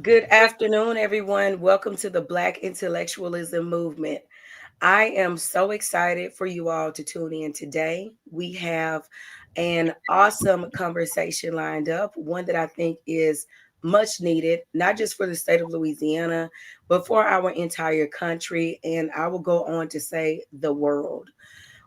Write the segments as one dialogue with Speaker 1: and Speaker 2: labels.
Speaker 1: Good afternoon, everyone. Welcome to the Black Intellectualism Movement. I am so excited for you all to tune in today. We have an awesome conversation lined up, one that I think is much needed, not just for the state of Louisiana, but for our entire country. And I will go on to say the world.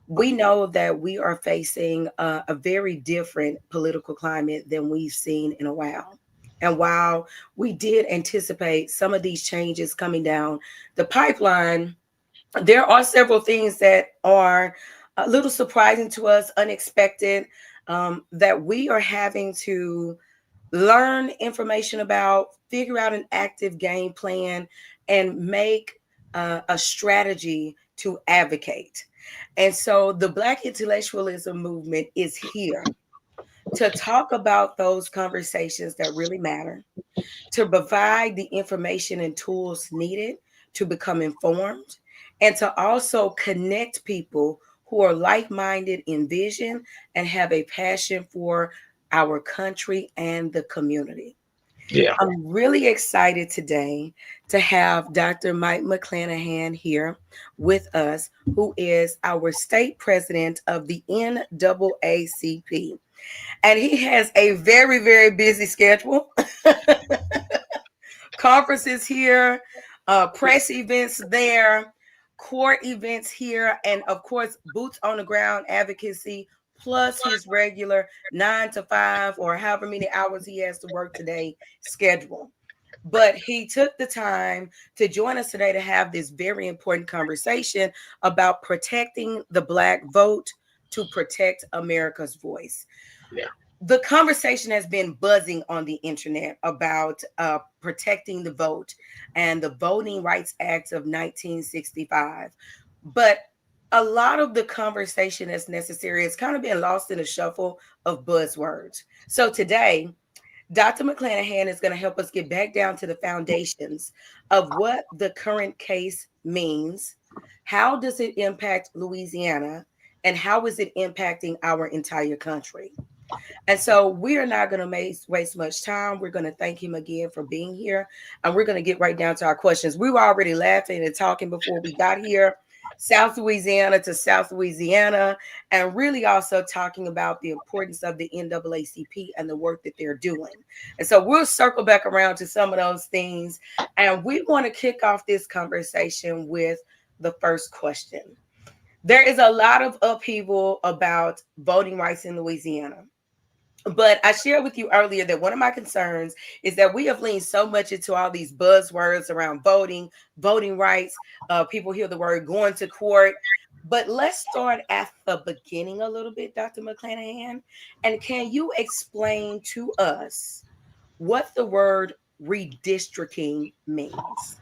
Speaker 1: We know that we are facing a very different political climate than we've seen in a while. And while we did anticipate some of these changes coming down the pipeline, there are several things that are a little surprising to us, unexpected, that we are having to learn information about, figure out an active game plan, and make a strategy to advocate. And so the Black intellectualism movement is here to talk about those conversations that really matter, to provide the information and tools needed to become informed, and to also connect people who are like minded in vision and have a passion for our country and the community.
Speaker 2: Yeah.
Speaker 1: I'm really excited today to have Dr. Mike McClanahan here with us, who is our state president of the NAACP. And he has a very, very busy schedule. Conferences here, press events there, court events here, and of course, boots on the ground advocacy, plus his regular 9 to 5 or however many hours he has to work today schedule. But he took the time to join us today to have this very important conversation about protecting the Black vote to protect America's voice.
Speaker 2: Yeah.
Speaker 1: The conversation has been buzzing on the internet about protecting the vote and the Voting Rights Act of 1965. But a lot of the conversation that's necessary has kind of been lost in a shuffle of buzzwords. So today, Dr. McClanahan is going to help us get back down to the foundations of what the current case means, how does it impact Louisiana, and how is it impacting our entire country. And so we are not going to waste much time. We're going to thank him again for being here. And we're going to get right down to our questions. We were already laughing and talking before we got here, South Louisiana to South Louisiana, and really also talking about the importance of the NAACP and the work that they're doing. And so we'll circle back around to some of those things. And we want to kick off this conversation with the first question. There is a lot of upheaval about voting rights in Louisiana. But I shared with you earlier that one of my concerns is that we have leaned so much into all these buzzwords around voting, voting rights. People hear the word going to court. But let's start at the beginning a little bit, Dr. McClanahan. And can you explain to us what the word redistricting means?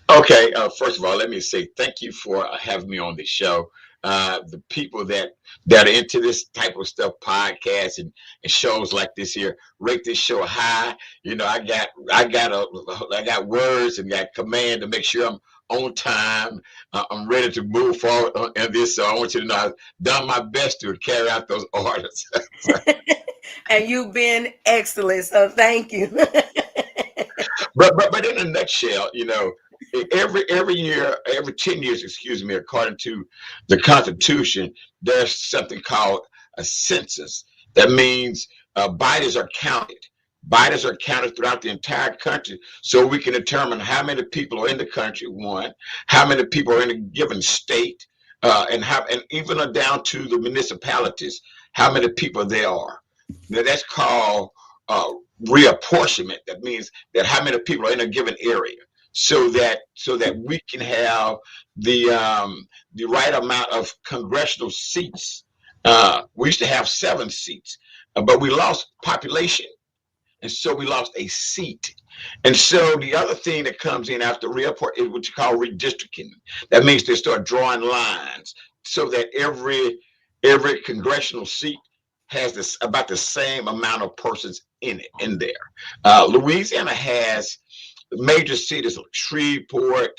Speaker 2: Okay. First of all, let me say thank you for having me on the show. The people that are into this type of stuff, podcasts and shows like this here, rate this show high. I got words and got command to make sure I'm on time. I'm ready to move forward on this. So I want you to know I've done my best to carry out those orders.
Speaker 1: And you've been excellent. So thank you.
Speaker 2: But in a nutshell, every year, every 10 years, excuse me, according to the Constitution, there's something called a census. That means bodies are counted. Bodies are counted throughout the entire country so we can determine how many people are in the country, one, how many people are in a given state, and even down to the municipalities, how many people there are. Now that's called uh, reapportionment. That means that how many people are in a given area, so that we can have the right amount of congressional seats. We used to have 7 seats, but we lost population, and so we lost a seat. And so the other thing that comes in after reapport is what you call redistricting. That means they start drawing lines so that every congressional seat has this about the same amount of persons in there. Louisiana has major cities like Shreveport,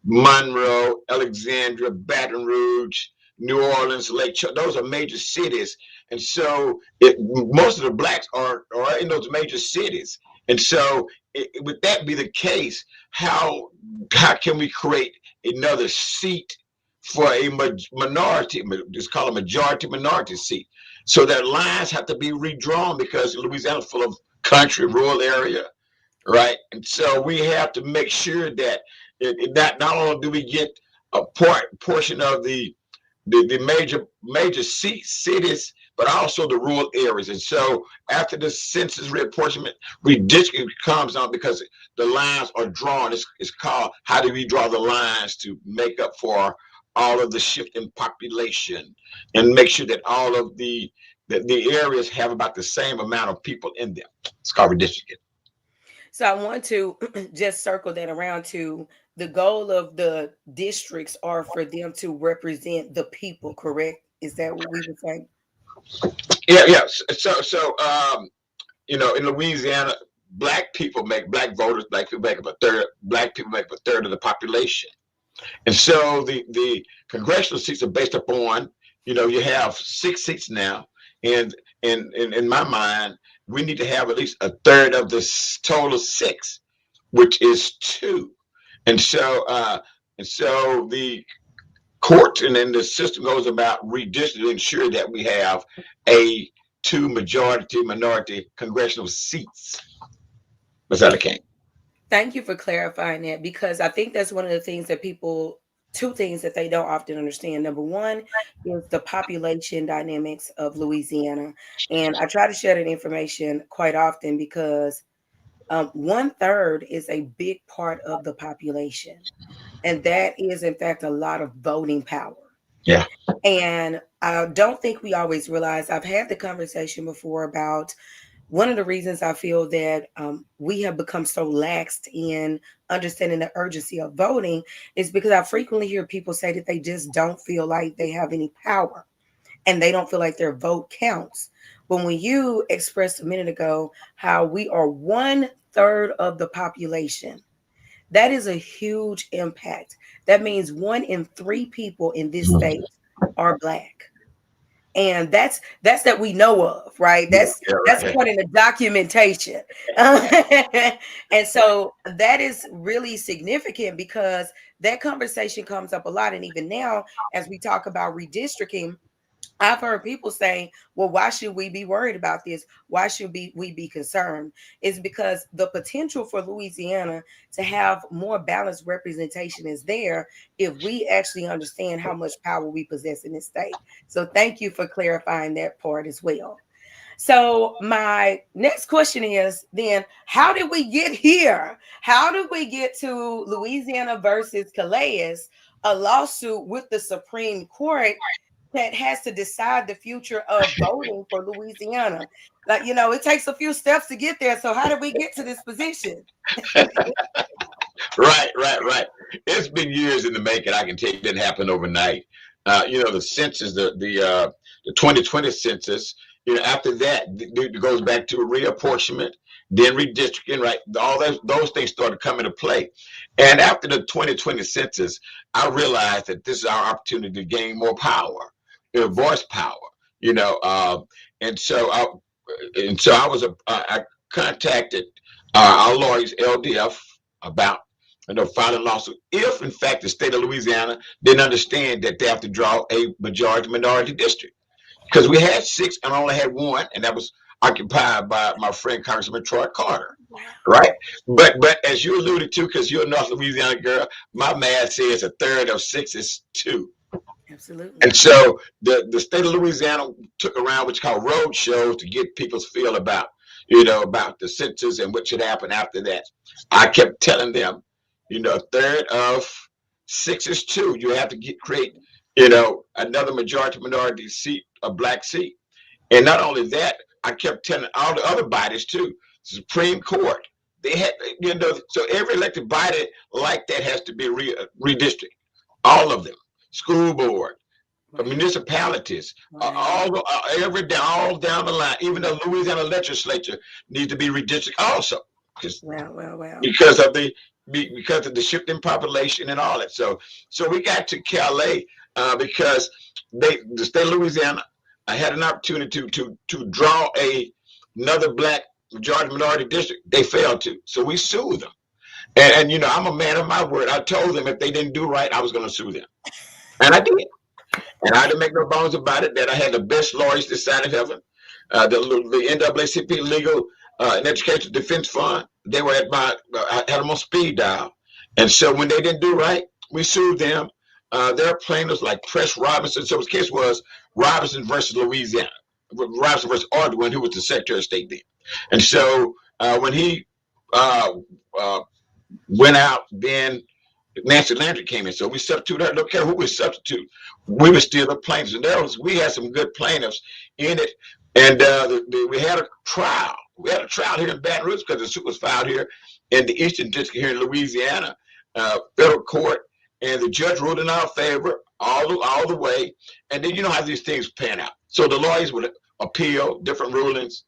Speaker 2: Monroe, Alexandria, Baton Rouge, New Orleans, Lake Charles. Those are major cities, and so most of the blacks are in those major cities. And so, would that be the case, how can we create another seat for a minority? It's called a majority minority seat. So that lines have to be redrawn because Louisiana's full of country, rural area, right? And so we have to make sure that not only do we get a portion of the major cities, but also the rural areas. And so after the census reapportionment, redistricting comes on because the lines are drawn. It's called how do we draw the lines to make up for all of the shift in population and make sure that all of the areas have about the same amount of people in them. It's called redistricting.
Speaker 1: So I want to just circle that around to the goal of the districts are for them to represent the people, correct? Is that what we were saying?
Speaker 2: Yeah. In Louisiana, black voters, black people make up a third. Black people make up a third of the population, and so the congressional seats are based upon. You have 6 seats now, and in my mind, we need to have at least a third of the total 6, which is 2, and so the courts and then the system goes about redistricting to ensure that we have a 2 majority minority congressional seats. Ms. King.
Speaker 1: Thank you for clarifying that because I think that's one of the things that two things that they don't often understand. Number one is the population dynamics of Louisiana. And I try to share that information quite often because 1/3 is a big part of the population. And that is, in fact, a lot of voting power.
Speaker 2: Yeah.
Speaker 1: And I don't think we always realize, I've had the conversation before about one of the reasons I feel that we have become so laxed in understanding the urgency of voting is because I frequently hear people say that they just don't feel like they have any power and they don't feel like their vote counts. But when you expressed a minute ago how we are 1/3 of the population, that is a huge impact. That means 1 in 3 people in this state are Black. And that's that we know of, right? That's
Speaker 2: Right.
Speaker 1: part of the documentation. And so that is really significant because that conversation comes up a lot. And even now, as we talk about redistricting, I've heard people say, well, why should we be worried about this? Why should we be concerned? It's because the potential for Louisiana to have more balanced representation is there if we actually understand how much power we possess in this state. So thank you for clarifying that part as well. So my next question is then, how did we get here? How did we get to Louisiana versus Callias, a lawsuit with the Supreme Court that has to decide the future of voting for Louisiana? Like, it takes a few steps to get there. So how did we get to this position?
Speaker 2: Right. It's been years in the making. I can tell you it didn't happen overnight. The census, the 2020 census, after that, it goes back to a reapportionment, then redistricting, right? All those things started coming to play. And after the 2020 census, I realized that this is our opportunity to gain more power, voice power, and so I contacted our lawyers, LDF, about filing a lawsuit. If in fact the state of Louisiana didn't understand that they have to draw a majority minority district, because we had 6 and only had 1, and that was occupied by my friend Congressman Troy Carter, right? But as you alluded to, because you're a North Louisiana girl, my math says a third of 6 is 2.
Speaker 1: Absolutely.
Speaker 2: And so the state of Louisiana took around what's called road shows to get people's feel about the census and what should happen after that. I kept telling them, a third of 6 is 2. You have to create, another majority minority seat, a Black seat. And not only that, I kept telling all the other bodies too, Supreme Court, they had, so every elected body like that has to be redistricted, all of them, school board, municipalities, all down the line. Even the Louisiana legislature needs to be redistricted also, because of the shifting population and all that. So we got to Calais because the state of Louisiana had an opportunity to draw another Black majority minority district, they failed to. So we sued them. And I'm a man of my word. I told them if they didn't do right, I was going to sue them. And I did. And I didn't make no bones about it that I had the best lawyers this side of heaven. The NAACP Legal and Education Defense Fund, they were I had them on speed dial. And so when they didn't do right, we sued them. Their plaintiffs like Press Robinson. So his case was Robinson versus Louisiana. Robinson versus Arduin, who was the Secretary of State then. And so when he uh, went out, then Nancy Landry came in. So we substituted her. Don't care who we substitute. We were still the plaintiffs. And we had some good plaintiffs in it. And we had a trial. We had a trial here in Baton Rouge because the suit was filed here in the Eastern District here in Louisiana, federal court. And the judge ruled in our favor all the way. And then you know how these things pan out. So the lawyers would appeal different rulings.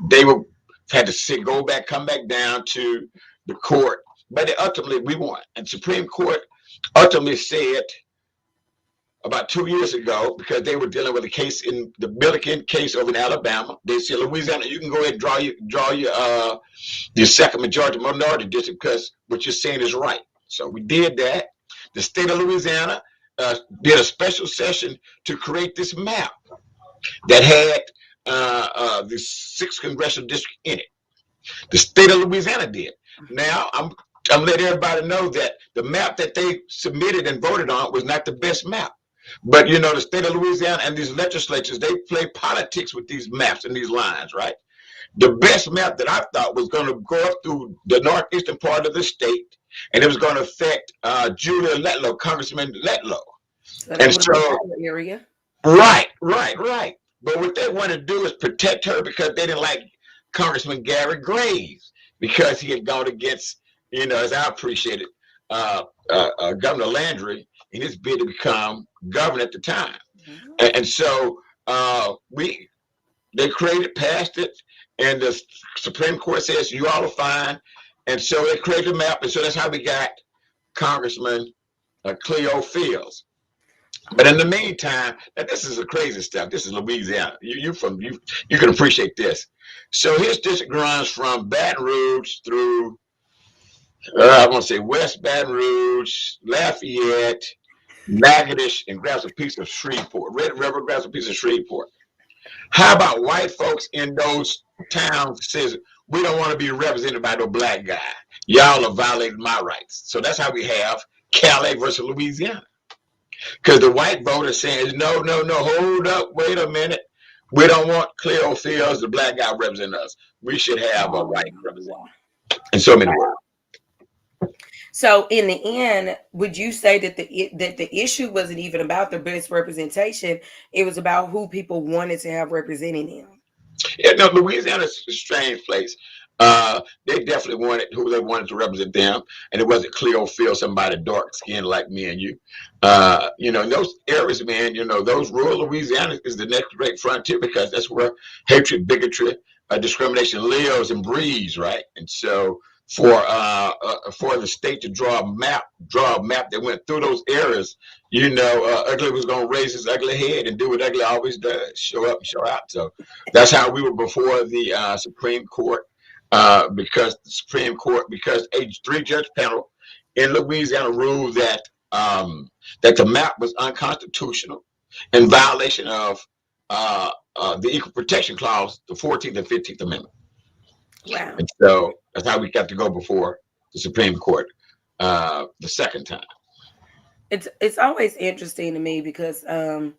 Speaker 2: They would had to go back, come back down to the court. But ultimately, we won. And Supreme Court ultimately said about 2 years ago, because they were dealing with a case in the Milliken case over in Alabama, they said, Louisiana, you can go ahead and draw your second majority minority district because what you're saying is right. So we did that. The state of Louisiana did a special session to create this map that had the 6th congressional district in it. The state of Louisiana did. Now, I'm letting everybody know that the map that they submitted and voted on was not the best map. But, the state of Louisiana and these legislatures, they play politics with these maps and these lines, right? The best map that I thought was going to go up through the northeastern part of the state, and it was going to affect Julia Letlow, Congressman Letlow.
Speaker 1: So that would have been the area.
Speaker 2: Right. But what they want to do is protect her because they didn't like Congressman Gary Graves because he had gone against, as I appreciated, Governor Landry in his bid to become governor at the time. Mm-hmm. And so they passed it, and the Supreme Court says you all are fine. And so they created a map, and so that's how we got Congressman Cleo Fields. But in the meantime, and this is the crazy stuff. This is Louisiana. You can appreciate this. So his district runs from Baton Rouge through, I want to say West Baton Rouge, Lafayette, Natchitoches, and grabs a piece of Shreveport. Red River grabs a piece of Shreveport. How about white folks in those towns says, we don't want to be represented by no black guy. Y'all are violating my rights. So that's how we have Calais versus Louisiana. Because the white voter says, no, hold up, wait a minute. We don't want Cleo Fields, the black guy, representing us. We should have a white representative. In so many words.
Speaker 1: So in the end, would you say that the issue wasn't even about the best representation? It was about who people wanted to have representing them.
Speaker 2: Yeah, no, Louisiana's a strange place. They definitely wanted who they wanted to represent them, and it wasn't Cleo Fields, somebody dark skinned like me and you. In those areas, man, those rural Louisiana is the next great frontier because that's where hatred, bigotry, discrimination lives and breeds, right? And so for the state to draw a map that went through those areas, Ugly was going to raise his ugly head and do what Ugly always does, show up and show out. So that's how we were before the Supreme Court. Because a 3-judge panel in Louisiana ruled that the map was unconstitutional in violation of the Equal Protection Clause, the 14th and 15th Amendment.
Speaker 1: Wow!
Speaker 2: And so that's how we got to go before the Supreme Court the second time.
Speaker 1: It's always interesting to me because and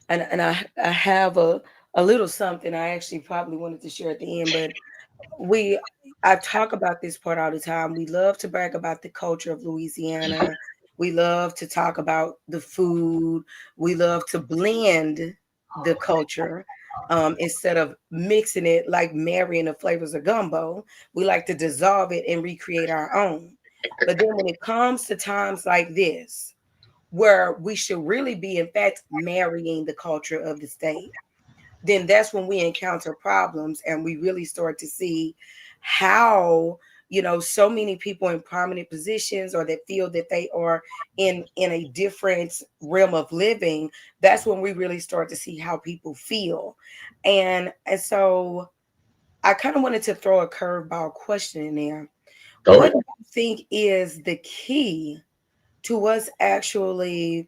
Speaker 1: I have a little something I actually probably wanted to share at the end, but I talk about this part all the time. We love to brag about the culture of Louisiana. We love to talk about the food. We love to blend the culture instead of mixing it like marrying the flavors of gumbo. We like to dissolve it and recreate our own. But then when it comes to times like this, where we should really be, in fact, marrying the culture of the state, then that's when we encounter problems and we really start to see how, so many people in prominent positions or that feel that they are in a different realm of living. That's when we really start to see how people feel. And so I kind of wanted to throw a curveball question in there.
Speaker 2: Go
Speaker 1: What
Speaker 2: ahead.
Speaker 1: do you think is the key to us actually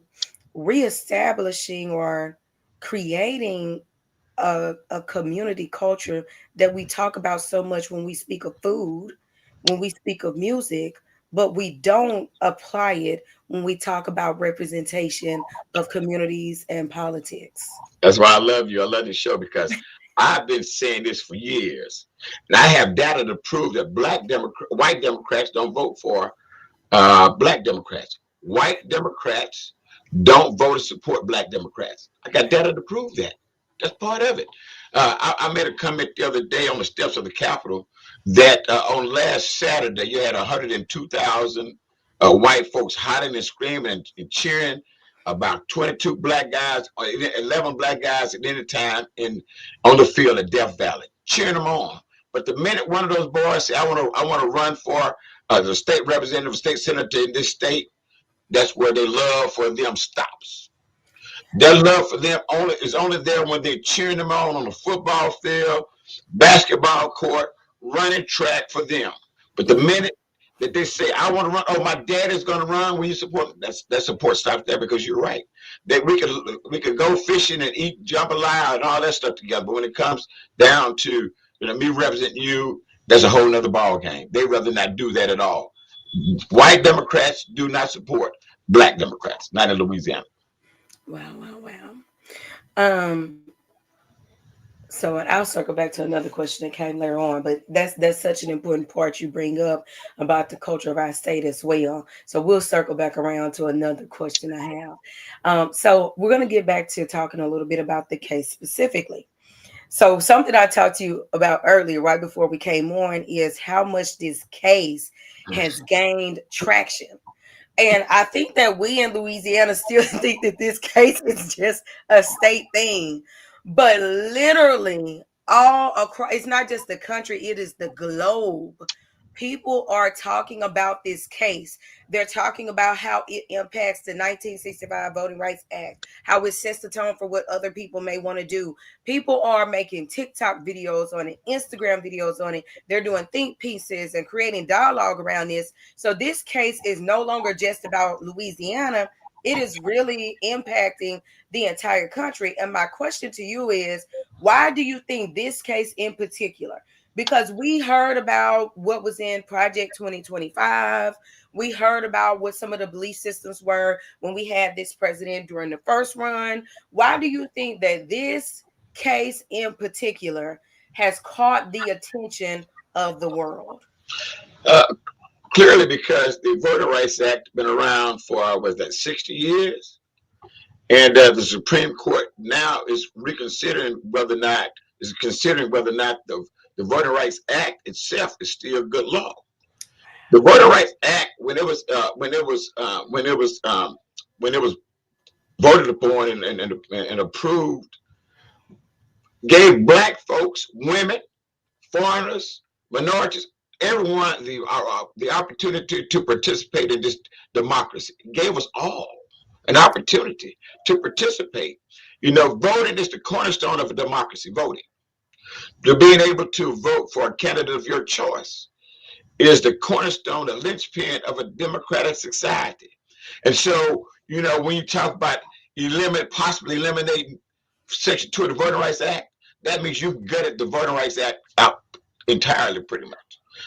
Speaker 1: reestablishing or creating a community culture that we talk about so much when we speak of food, when we speak of music, but we don't apply it when we talk about representation of communities and politics?
Speaker 2: That's why I love you. I love the show because I've been saying this for years, and I have data to prove that white Democrats don't vote for black Democrats. White Democrats don't vote to support black Democrats. I got data to prove that. That's part of it. I made a comment the other day on the steps of the Capitol that on last Saturday you had 102,000 white folks hiding and screaming and cheering about 22 black guys, or 11 black guys at any time on the field at Death Valley, cheering them on. But the minute one of those boys said, I want to run for the state representative, state senator in this state, that's where their love for them stops. Their love for them is only there when they're cheering them on the football field, basketball court, running track for them. But the
Speaker 1: Mhm.
Speaker 2: minute that they say, I want to run, oh, my dad is going to run, will you support? That support stops there because you're right. That we could go fishing and eat jambalaya and all that stuff together. But when it comes down to me representing you, that's a whole nother ball game. They rather not do that at all. White Democrats do not support black Democrats, not in Louisiana.
Speaker 1: Wow, wow, wow. Um, so and I'll circle back to another question that came later on, but that's such an important part you bring up about the culture of our state as well. So we'll circle back around to another question I have. So we're gonna get back to talking a little bit about the case specifically. So something I talked to you about earlier, right before we came on, is how much this case has gained traction. And I think that we in Louisiana still think that this case is just a state thing. But literally, all across, it's not just the country, it is the globe. People are talking about this case. They're talking about how it impacts the 1965 Voting Rights Act, how it sets the tone for what other people may want to do. People are making TikTok videos on it, Instagram videos on it. They're doing think pieces and creating dialogue around this. So this case is no longer just about Louisiana. It is really impacting the entire country. And my question to you is, why do you think this case in particular? Because we heard about what was in Project 2025. We heard about what some of the belief systems were when we had this president during the first run. Why do you think that this case in particular has caught the attention of the world?
Speaker 2: Uh, Clearly, because the Voting Rights Act been around for was that 60 years, and the Supreme Court now is considering whether or not the Voting Rights Act itself is still good law. The Voting Rights Act, when it was voted upon and approved, gave black folks, women, foreigners, minorities, everyone the opportunity to participate in this democracy. It gave us all an opportunity to participate. Voting is the cornerstone of a democracy. Voting, to being able to vote for a candidate of your choice, is the cornerstone, the linchpin of a democratic society. And so, when you talk about possibly eliminating Section 2 of the Voting Rights Act, that means you gutted the Voting Rights Act out entirely, pretty much.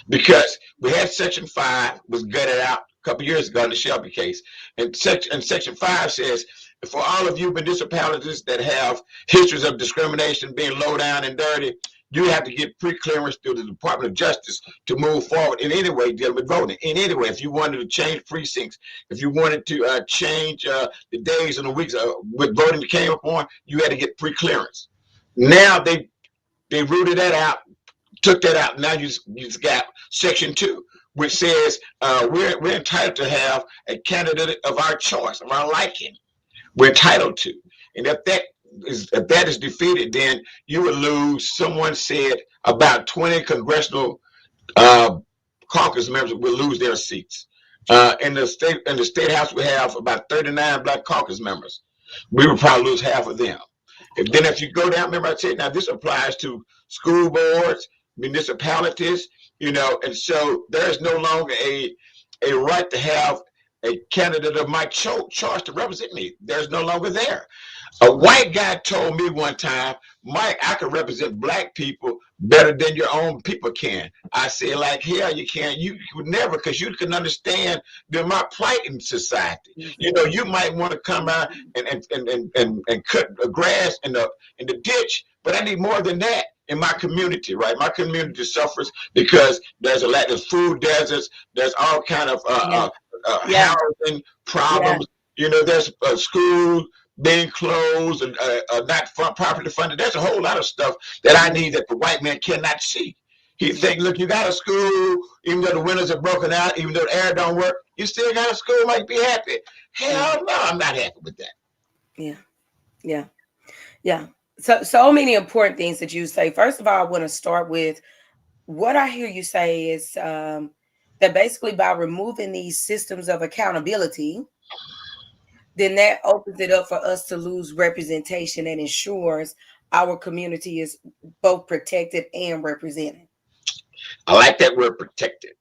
Speaker 2: Because we had Section 5 was gutted out a couple years ago in the Shelby case. And Section 5 says, for all of you municipalities that have histories of discrimination, being low down and dirty, you have to get pre-clearance through the Department of Justice to move forward in any way dealing with voting. In any way, if you wanted to change precincts, if you wanted to change the days and the weeks with voting that came upon, you had to get pre-clearance. Now they rooted that out, took that out. Now you just got Section 2, which says we're entitled to have a candidate of our choice, of our liking. We're entitled to. And if that is defeated, then you would lose, someone said, about 20 congressional caucus members will lose their seats. In the state house, we have about 39 black caucus members. We would probably lose half of them. If you go down, remember I said, now this applies to school boards, municipalities, and so there's no longer a right to have a candidate of my choice to represent me. There's no longer there. A white guy told me one time, Mike, I can represent black people better than your own people can. I said, like, hell, you can't. You would never, because you can understand my plight in society. You might want to come out and cut the grass in the ditch, but I need more than that in my community, right? My community suffers because there's a lack of food deserts. There's all kind of housing problems. There's schools being closed and not properly funded. There's a whole lot of stuff that I need that the white man cannot see. He think, look, you got a school, even though the windows are broken out, even though the air don't work, you still got a school, might be happy. Hell no, I'm not happy with that.
Speaker 1: Yeah. So many important things that you say. First of all, I want to start with what I hear you say is that basically by removing these systems of accountability, then that opens it up for us to lose representation and ensures our community is both protected and represented.
Speaker 2: I like that word protected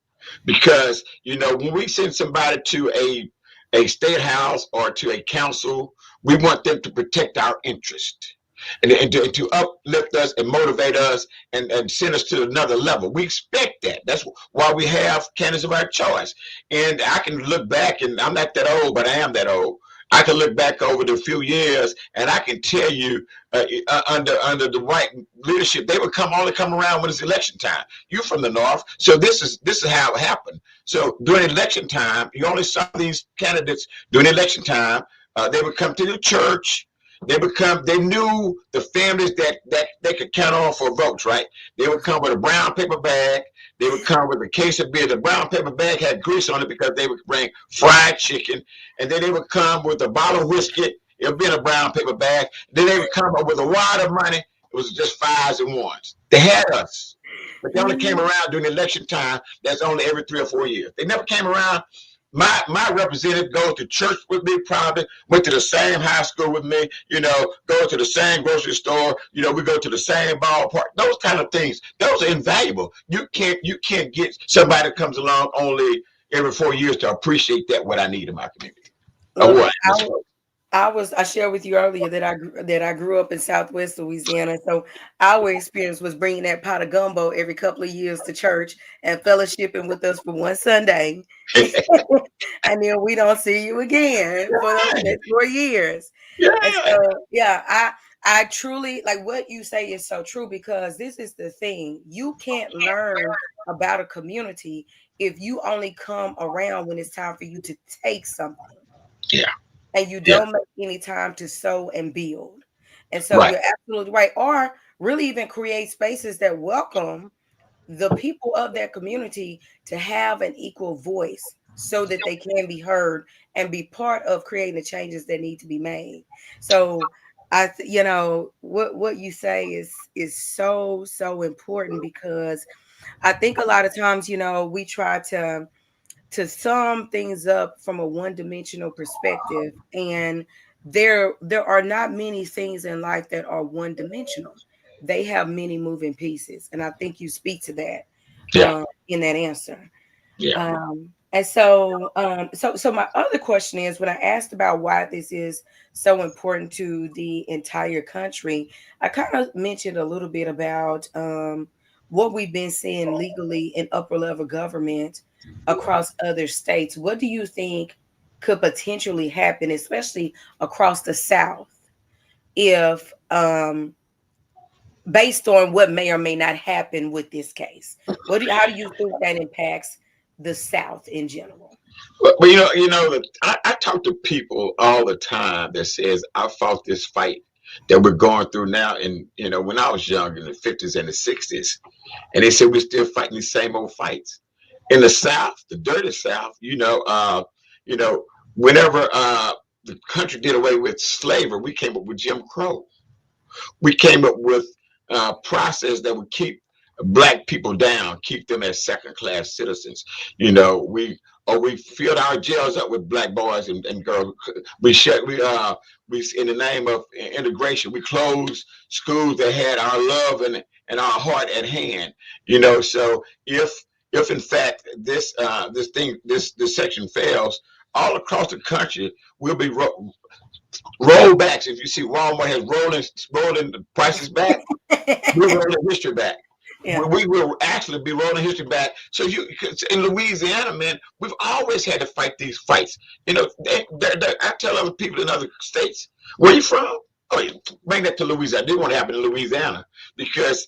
Speaker 2: because, when we send somebody to a state house or to a council, we want them to protect our interest and to uplift us and motivate us and send us to another level. We expect that. That's why we have candidates of our choice. And I can look back, and I'm not that old, but I am that old. I can look back over the few years, and I can tell you, under the white leadership, they would only come around when it's election time. You're from the North, so this is how it happened. So during election time, you only saw these candidates during election time. They would come to the church. They knew the families that they could count on for votes, right? They would come with a brown paper bag. They would come with a case of beer. The brown paper bag had grease on it because they would bring fried chicken. And then they would come with a bottle of whiskey. It would be in a brown paper bag. Then they would come up with a wad of money. It was just fives and ones. They had us. But they only came around during election time. That's only every 3 or 4 years. They never came around. My representative goes to church with me, probably went to the same high school with me, go to the same grocery store, we go to the same ballpark. Those kind of things, those are invaluable. You can't get somebody that comes along only every 4 years to appreciate what I need in my community.
Speaker 1: Look, I shared with you earlier that I grew up in Southwest Louisiana. So our experience was bringing that pot of gumbo every couple of years to church and fellowshipping with us for one Sunday. And then we don't see you again for those next 4 years. And so, I truly like what you say is so true, because this is the thing. You can't learn about a community if you only come around when it's time for you to take something.
Speaker 2: Yeah.
Speaker 1: And you don't make any time to sow and build. And so you're absolutely right. Or really even create spaces that welcome the people of that community to have an equal voice so that they can be heard and be part of creating the changes that need to be made. So what you say is so important, because I think a lot of times, we try to sum things up from a one-dimensional perspective, and there are not many things in life that are one-dimensional. They have many moving pieces, and I think you speak to that in that answer. And so my other question is, when I asked about why this is so important to the entire country, I kind of mentioned a little bit about what we've been seeing legally in upper level government across other states. What do you think could potentially happen, especially across the South, if based on what may or may not happen with this case? How do you think that impacts the South in general?
Speaker 2: Well, I talk to people all the time that says I fought this fight that we're going through now. And when I was young in the 50s and the 60s, and they said we're still fighting the same old fights. In the South, the dirty South, whenever the country did away with slavery, we came up with Jim Crow. We came up with a process that would keep black people down, keep them as second-class citizens. We filled our jails up with black boys and girls. We in the name of integration, we closed schools that had our love and and our heart at hand. So if in fact this section fails, all across the country will be rollbacks. If you see Walmart has rolling the prices back, we're rolling history back.
Speaker 1: Yeah.
Speaker 2: We will actually be rolling history back. So in Louisiana, man, we've always had to fight these fights. I tell other people in other states, where you from? Oh, you bring that to Louisiana. They want to happen in Louisiana because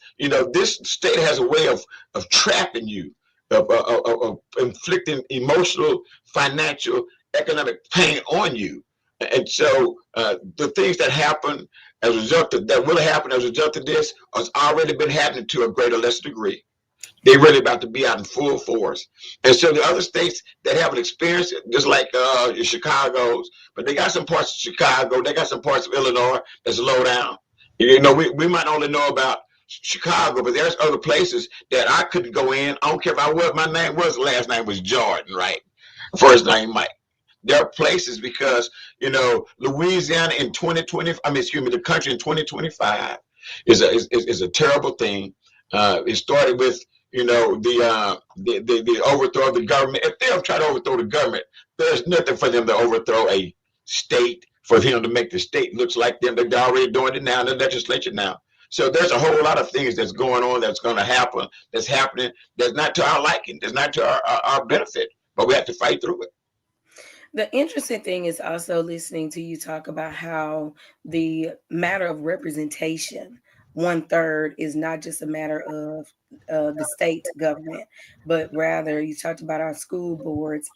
Speaker 2: this state has a way of trapping you, of inflicting emotional, financial, economic pain on you. And so the things that happen as a result of that will happen as a result of this has already been happening to a greater or lesser degree. They're really about to be out in full force. And so the other states that haven't experienced it, just like Chicago's, but they got some parts of Chicago, they got some parts of Illinois that's low down. We might only know about Chicago, but there's other places that I couldn't go in. I don't care if my name was, last name was Jordan, right? First name Mike. There are places because, Louisiana in 2020, the country in 2025 is a terrible thing. It started with, the overthrow of the government. If they'll try to overthrow the government, there's nothing for them to overthrow a state, for them to make the state looks like them. They're already doing it now in the legislature now. So there's a whole lot of things that's going on, that's going to happen, that's happening, that's not to our liking, that's not to our benefit, but we have to fight through it.
Speaker 1: The interesting thing is also listening to you talk about how the matter of representation, 1/3, is not just a matter of the state government, but rather you talked about our school boards.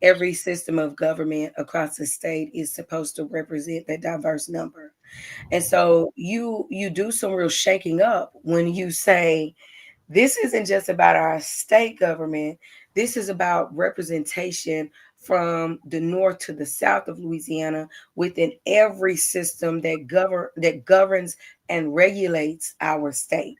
Speaker 1: Every system of government across the state is supposed to represent that diverse number. And so you do some real shaking up when you say this isn't just about our state government. This is about representation from the north to the south of Louisiana within every system that governs and regulates our state.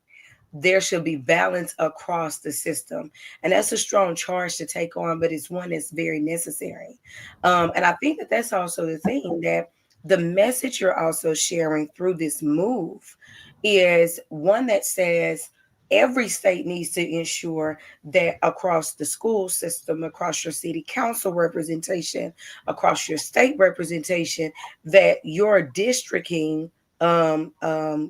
Speaker 1: There should be balance across the system. And that's a strong charge to take on, but it's one that's very necessary. And I think that that's also the thing, that the message you're also sharing through this move is one that says every state needs to ensure that across the school system, across your city council representation, across your state representation, that your districting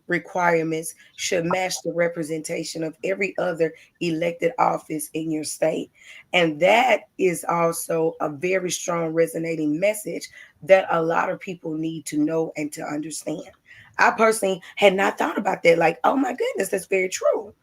Speaker 1: requirements should match the representation of every other elected office in your state. And that is also a very strong resonating message that a lot of people need to know and to understand. I personally had not thought about that. Like, oh my goodness, that's very true.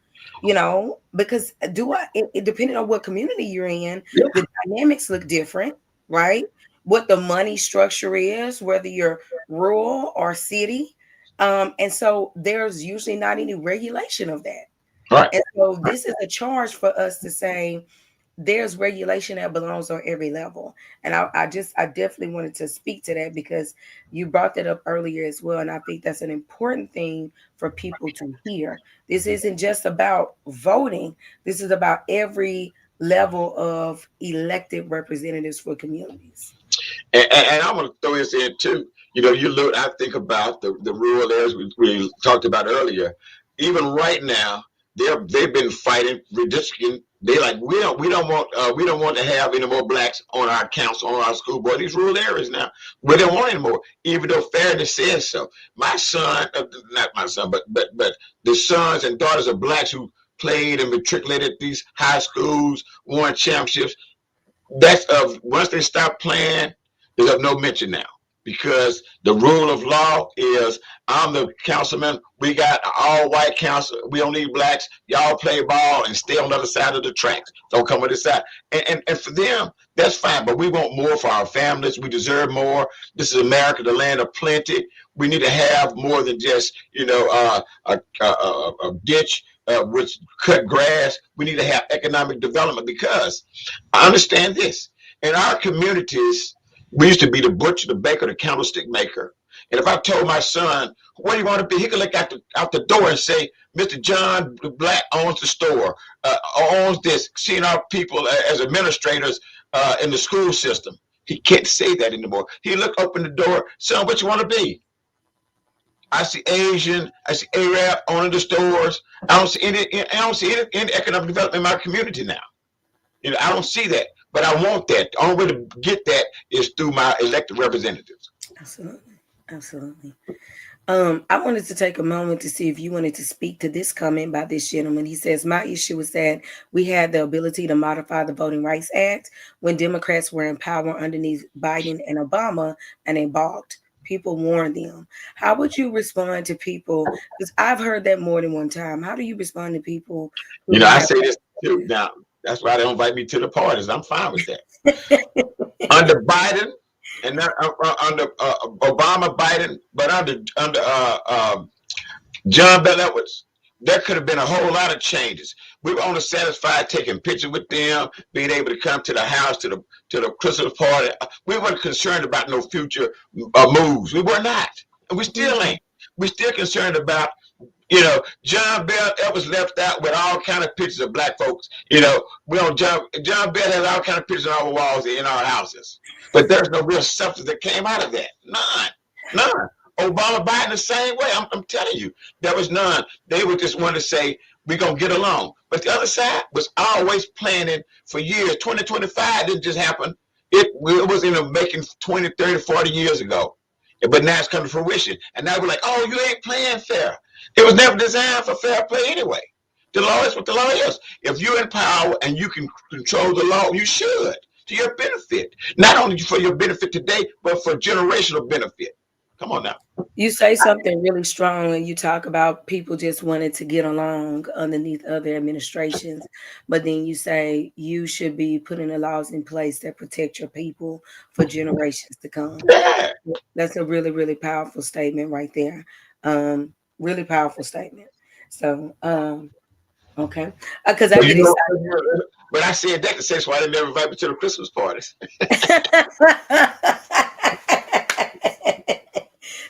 Speaker 1: Because depending on what community you're in, the dynamics look different, right? What the money structure is, whether you're rural or city. And so there's usually not any regulation of that.
Speaker 2: Right.
Speaker 1: And so this is a charge for us to say there's regulation that belongs on every level. And I definitely wanted to speak to that because you brought that up earlier as well. And I think that's an important thing for people to hear. This isn't just about voting. This is about every level of elected representatives for communities.
Speaker 2: And I'm going to throw this in too. I think about the rural areas we talked about earlier. Even right now, they've been fighting redistricting. They like we don't want to have any more blacks on our council, on our school board. These rural areas now, we don't want anymore, even though fairness says so. My son, not my son, but the sons and daughters of blacks who played and matriculated at these high schools, won championships. That's once they stop playing, is of no mention now. Because the rule of law is, I'm the councilman. We got all white council. We don't need blacks. Y'all play ball and stay on the other side of the tracks. Don't come on this side. And for them, that's fine. But we want more for our families. We deserve more. This is America, the land of plenty. We need to have more than just a ditch which cut grass. We need to have economic development, because I understand this. In our communities, we used to be the butcher, the baker, the candlestick maker. And if I told my son, what do you want to be? He could look out the door and say, Mr. John Black owns the store, owns this, seeing our people as administrators in the school system. He can't say that anymore. He look open the door, son, what you want to be? I see Asian, I see Arab owning the stores. I don't see any economic development in my community now. I don't see that, but I want that. The only way to get that is through my elected representatives.
Speaker 1: Absolutely. Absolutely. I wanted to take a moment to see if you wanted to speak to this comment by this gentleman. He says, my issue is that we had the ability to modify the Voting Rights Act when Democrats were in power underneath Biden and Obama, and they balked. People warned them. How would you respond to people? Because I've heard that more than one time. How do you respond to people who
Speaker 2: I
Speaker 1: have...
Speaker 2: say this too. Now, that's why they don't invite me to the parties. I'm fine with that. Under Biden and not under Obama, Biden, but under John Bell Edwards, there could have been a whole lot of changes. We were only satisfied taking pictures with them, being able to come to the house, to the Christmas party. We weren't concerned about no future moves. We were not, and we still ain't. We're still concerned about, John Bell Edwards left out with all kind of pictures of black folks. We on John Bell has all kind of pictures on our walls in our houses, but there's no real substance that came out of that. None. Obama, Biden, the same way. I'm telling you, there was none. They would just want to say, we're going to get along. But the other side was always planning for years. 2025 didn't just happen. It was in the making 20, 30, 40 years ago. But now it's come to fruition. And now we're like, oh, you ain't playing fair. It was never designed for fair play anyway. The law is what the law is. If you're in power and you can control the law, you should, to your benefit. Not only for your benefit today, but for generational benefit. Come on now.
Speaker 1: You say something really strong and you talk about people just wanted to get along underneath other administrations, but then you say you should be putting the laws in place that protect your people for generations to come.
Speaker 2: Yeah.
Speaker 1: That's a really, really powerful statement right there. Really powerful statement. So, okay. Because I get excited.
Speaker 2: But I said that to say why they never invite me to the Christmas parties.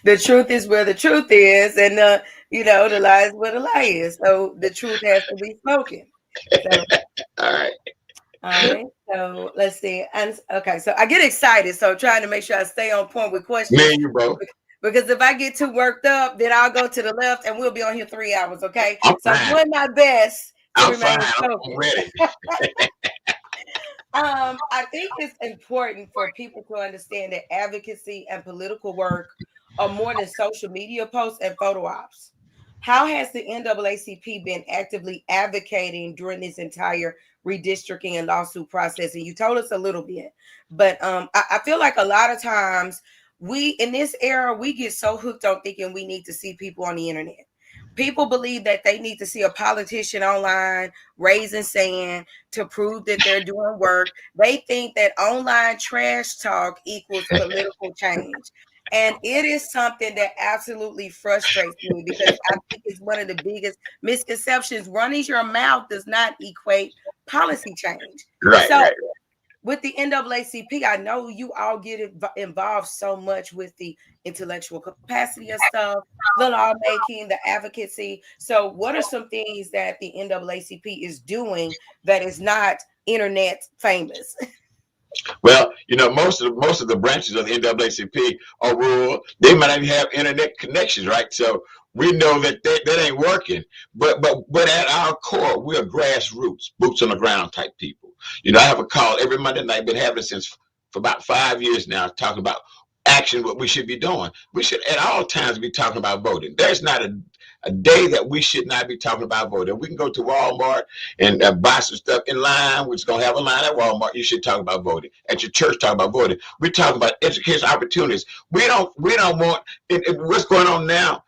Speaker 1: The truth is where the truth is, and the lie is where the lie is. So the truth has to be spoken. So,
Speaker 2: all right.
Speaker 1: So let's see. And okay, so I get excited. So I'm trying to make sure I stay on point with questions.
Speaker 2: Me and you both.
Speaker 1: Because if I get too worked up, then I'll go to the left and we'll be on here 3 hours. Okay.
Speaker 2: So
Speaker 1: I'm doing my best to remain focused.
Speaker 2: I'm ready.
Speaker 1: I think it's important for people to understand that advocacy and political work are more than social media posts and photo ops. How has the NAACP been actively advocating during this entire redistricting and lawsuit process? And you told us a little bit, but I feel like a lot of times in this era, we get so hooked on thinking we need to see people on the internet. People believe that they need to see a politician online raising sand to prove that they're doing work. They think that online trash talk equals political change. And it is something that absolutely frustrates me because I think it's one of the biggest misconceptions. Running your mouth does not equate policy change.
Speaker 2: Right.
Speaker 1: With the NAACP, I know you all get involved so much with the intellectual capacity of stuff, the lawmaking, the advocacy. So what are some things that the NAACP is doing that is not internet famous?
Speaker 2: Well, most of the branches of the NAACP are rural. They might not even have internet connections, right? So we know that ain't working. But at our core, we are grassroots, boots on the ground type people. I have a call every Monday night. Been having it for about 5 years now, talking about action, what we should be doing. We should at all times be talking about voting. There's not a day that we should not be talking about voting. We can go to Walmart and buy some stuff in line, which is going to have a line at Walmart. You should talk about voting. At your church, talk about voting. We're talking about education opportunities. We don't want what's going on now.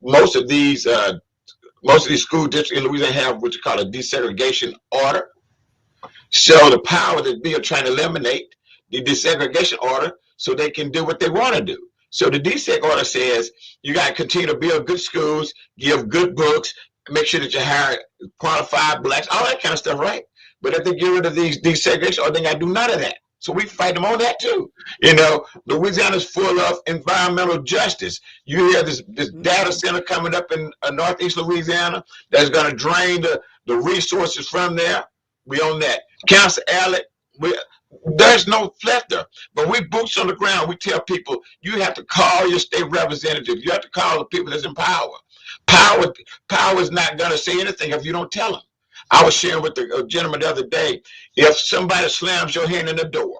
Speaker 2: Most of these school districts in Louisiana have what you call a desegregation order. So the power that they are trying to eliminate the desegregation order so they can do what they want to do. So the DSEC order says you got to continue to build good schools, give good books, make sure that you hire qualified blacks, all that kind of stuff, right? But if they get rid of these desegregation orders, they got to do none of that. So we fight them on that too. Louisiana's full of environmental justice. You hear this data center coming up in northeast Louisiana that's going to drain the resources from there. We own that. Council Alley, We, there's no plethora, but we boots on the ground. We tell people you have to call your state representative. You have to call the people that's in power. Power, power is not going to say anything if you don't tell them. I was sharing with the gentleman the other day. If somebody slams your hand in the door,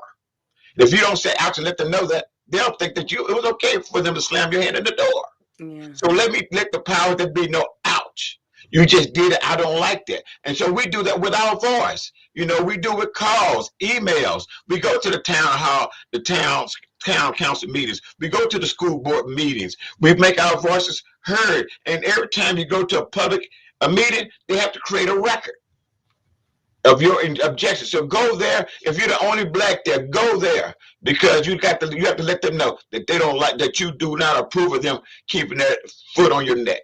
Speaker 2: if you don't say out and let them know that, they'll think that it was okay for them to slam your hand in the door.
Speaker 1: Yeah.
Speaker 2: So let the power that be know, ouch. You just did it. I don't like that. And so we do that with our voice. We do with calls, emails. We go to the town hall, the town council meetings. We go to the school board meetings. We make our voices heard. And every time you go to a meeting, they have to create a record of your objection. So go there. If you're the only black there, go there, because you have to let them know that they don't like, that you do not approve of them keeping their foot on your neck.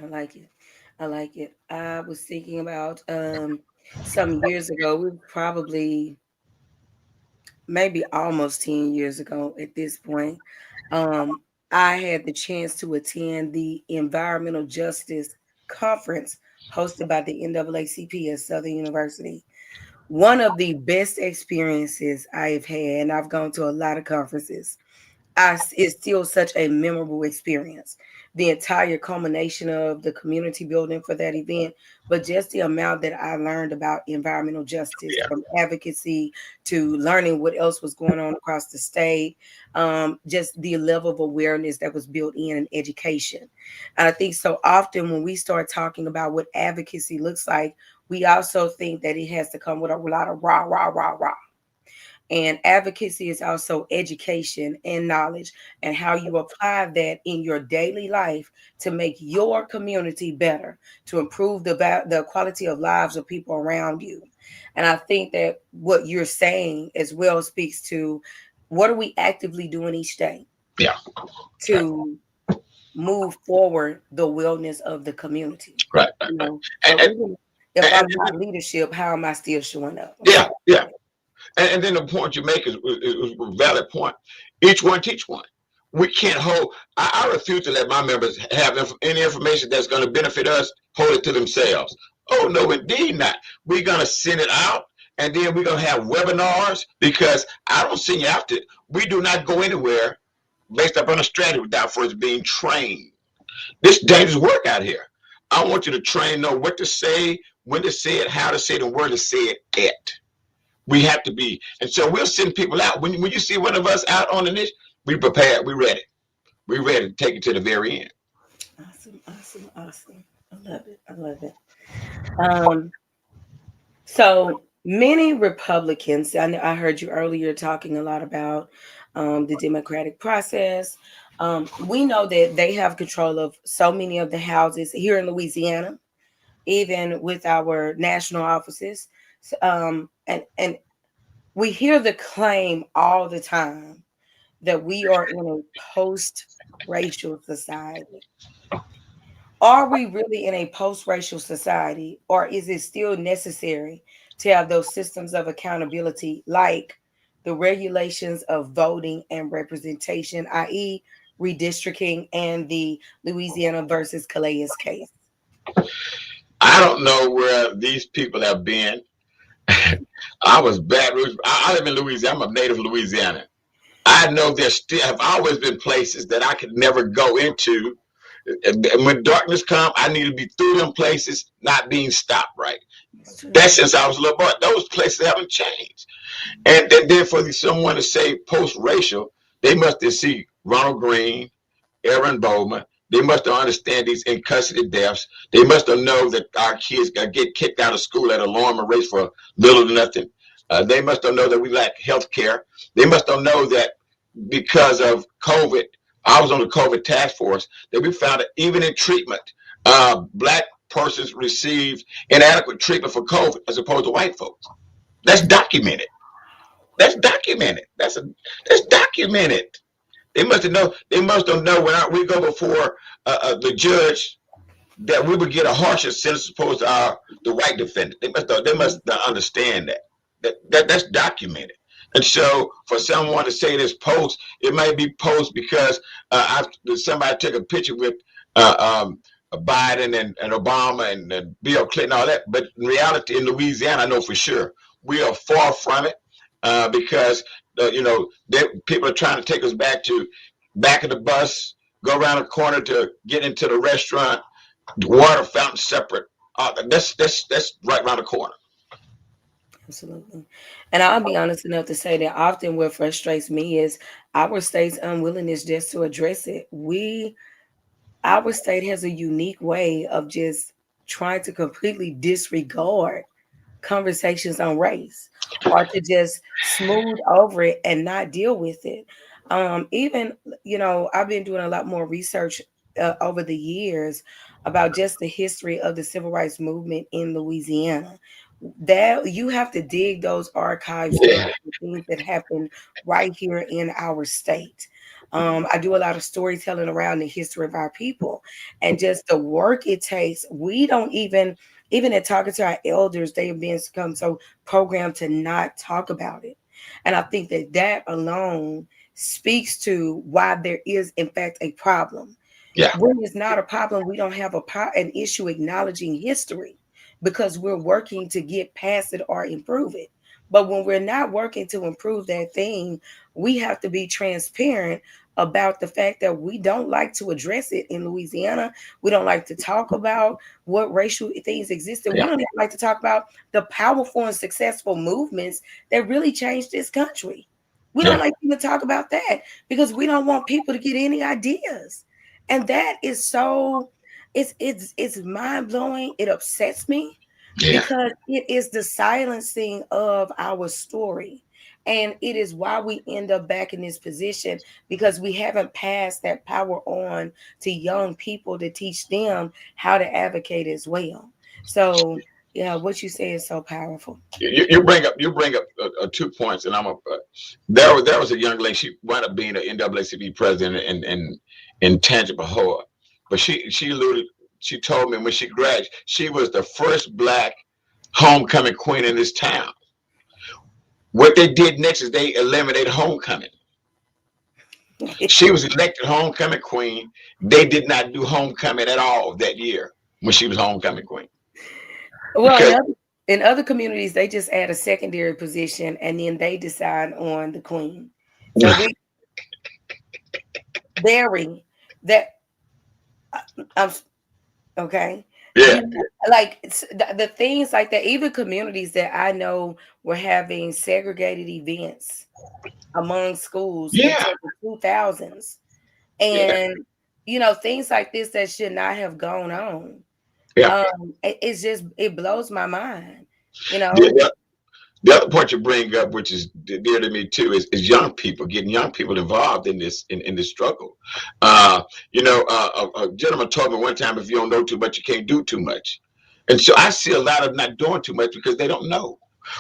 Speaker 1: I like it. I like it. I was thinking about some years ago, we probably maybe almost 10 years ago at this point. Um, I had the chance to attend the Environmental Justice Conference hosted by the NAACP at Southern University. One of the best experiences I have had, and I've gone to a lot of conferences. It's still such a memorable experience. The entire culmination of the community building for that event, but just the amount that I learned about environmental justice,
Speaker 2: Yeah.
Speaker 1: from advocacy to learning what else was going on across the state, just the level of awareness that was built in education. And I think so often when we start talking about what advocacy looks like, we also think that it has to come with a lot of rah, rah, rah, rah. And advocacy is also education and knowledge, and how you apply that in your daily life to make your community better, to improve the quality of lives of people around you. And I think that what you're saying as well speaks to what are we actively doing each day
Speaker 2: Yeah.
Speaker 1: to move forward the wellness of the community.
Speaker 2: Right.
Speaker 1: You know,
Speaker 2: And,
Speaker 1: so
Speaker 2: and,
Speaker 1: even if
Speaker 2: and,
Speaker 1: I'm not leadership, how am I still showing up? I'm
Speaker 2: yeah,
Speaker 1: sorry.
Speaker 2: yeah. And then the point you make is a valid point. Each one teach one. We can't hold. I refuse to let my members have any information that's going to benefit us, hold it to themselves. Oh no, indeed not. We're going to send it out, and then we're going to have webinars, because I don't send you out to. We do not go anywhere based upon a strategy without first being trained. This dangerous work out here. I want you to train, know what to say, when to say it, how to say it, and where to say it at. We have to be. And so we'll send people out. When you see one of us out on the niche, we prepared, we ready. We ready to take it to the very end.
Speaker 1: Awesome, awesome, awesome. I love it. I love it. Um, so many Republicans, I heard you earlier talking a lot about the democratic process. We know that they have control of so many of the houses here in Louisiana, even with our national offices. And we hear the claim all the time that we are in a post-racial society. Are we really in a post-racial society, or is it still necessary to have those systems of accountability, like the regulations of voting and representation, i.e., redistricting and the Louisiana versus Callias case?
Speaker 2: I don't know where these people have been. I was bad. I live in Louisiana. I'm a native Louisiana. I know there still have always been places that I could never go into. And when darkness comes, I need to be through them places, not being stopped right.
Speaker 1: It's true.
Speaker 2: That's since I was a little boy. Those places haven't changed. And then for someone to say post-racial, they must have seen Ronald Green, Aaron Bowman. They must have understand these in custody deaths. They must have known that our kids get kicked out of school at an alarming rate for little to nothing. They must have known that we lack health care. They must have known that because of COVID, I was on the COVID task force, that we found that even in treatment, black persons received inadequate treatment for COVID as opposed to white folks. That's documented. That's documented. That's documented. They must have known. They must have known when we go before the judge that we would get a harsher sentence opposed to the white defendant. They must understand that. That's documented. And so for someone to say this post, it might be post because somebody took a picture with Biden and Obama and Bill Clinton, all that. But in reality, in Louisiana, I know for sure, we are far from it because people are trying to take us back to back of the bus, go around the corner to get into the restaurant, the water fountain separate. That's right around the corner.
Speaker 1: Absolutely. And I'll be honest enough to say that often what frustrates me is our state's unwillingness just to address it. Our state has a unique way of just trying to completely disregard conversations on race or to just smooth over it and not deal with it. Even, I've been doing a lot more research over the years about just the history of the civil rights movement in Louisiana. That you have to dig those archives up,
Speaker 2: Yeah,
Speaker 1: the things that happened right here in our state. I do a lot of storytelling around the history of our people and just the work it takes. We don't even in talking to our elders, they have become so programmed to not talk about it. And I think that that alone speaks to why there is, in fact, a problem.
Speaker 2: yeah,
Speaker 1: When it's not a problem, we don't have an issue acknowledging history because we're working to get past it or improve it. But when we're not working to improve that thing, we have to be transparent about the fact that we don't like to address it in Louisiana. We don't like to talk about what racial things existed. We
Speaker 2: yeah,
Speaker 1: don't even like to talk about the powerful and successful movements that really changed this country. We don't
Speaker 2: yeah,
Speaker 1: like to even talk about that because we don't want people to get any ideas. And that is so it's mind blowing. It upsets me
Speaker 2: yeah,
Speaker 1: because it is the silencing of our story. And it is why we end up back in this position because we haven't passed that power on to young people to teach them how to advocate as well. So, yeah, what you say is so powerful.
Speaker 2: you bring up 2 points, and there was a young lady. She wound up being an NAACP president in Tangipahoa, but she told me when she graduated, she was the first black homecoming queen in this town. What they did next is they eliminated homecoming. She was elected homecoming queen. They did not do homecoming at all that year when she was homecoming queen
Speaker 1: Well,
Speaker 2: because
Speaker 1: in other communities, they just add a secondary position and then they decide on the queen. So we very that I'm okay.
Speaker 2: yeah,
Speaker 1: Like the things like that. Even communities that I know were having segregated events among schools
Speaker 2: yeah,
Speaker 1: until the 2000s,
Speaker 2: yeah,
Speaker 1: and things like this that should not have gone on.
Speaker 2: yeah.
Speaker 1: It's just it blows my mind. You know,
Speaker 2: The, the other point you bring up, which is dear to me too, is young people, getting young people involved in this struggle. A gentleman told me one time, if you don't know too much, you can't do too much. And so I see a lot of them not doing too much because they don't know.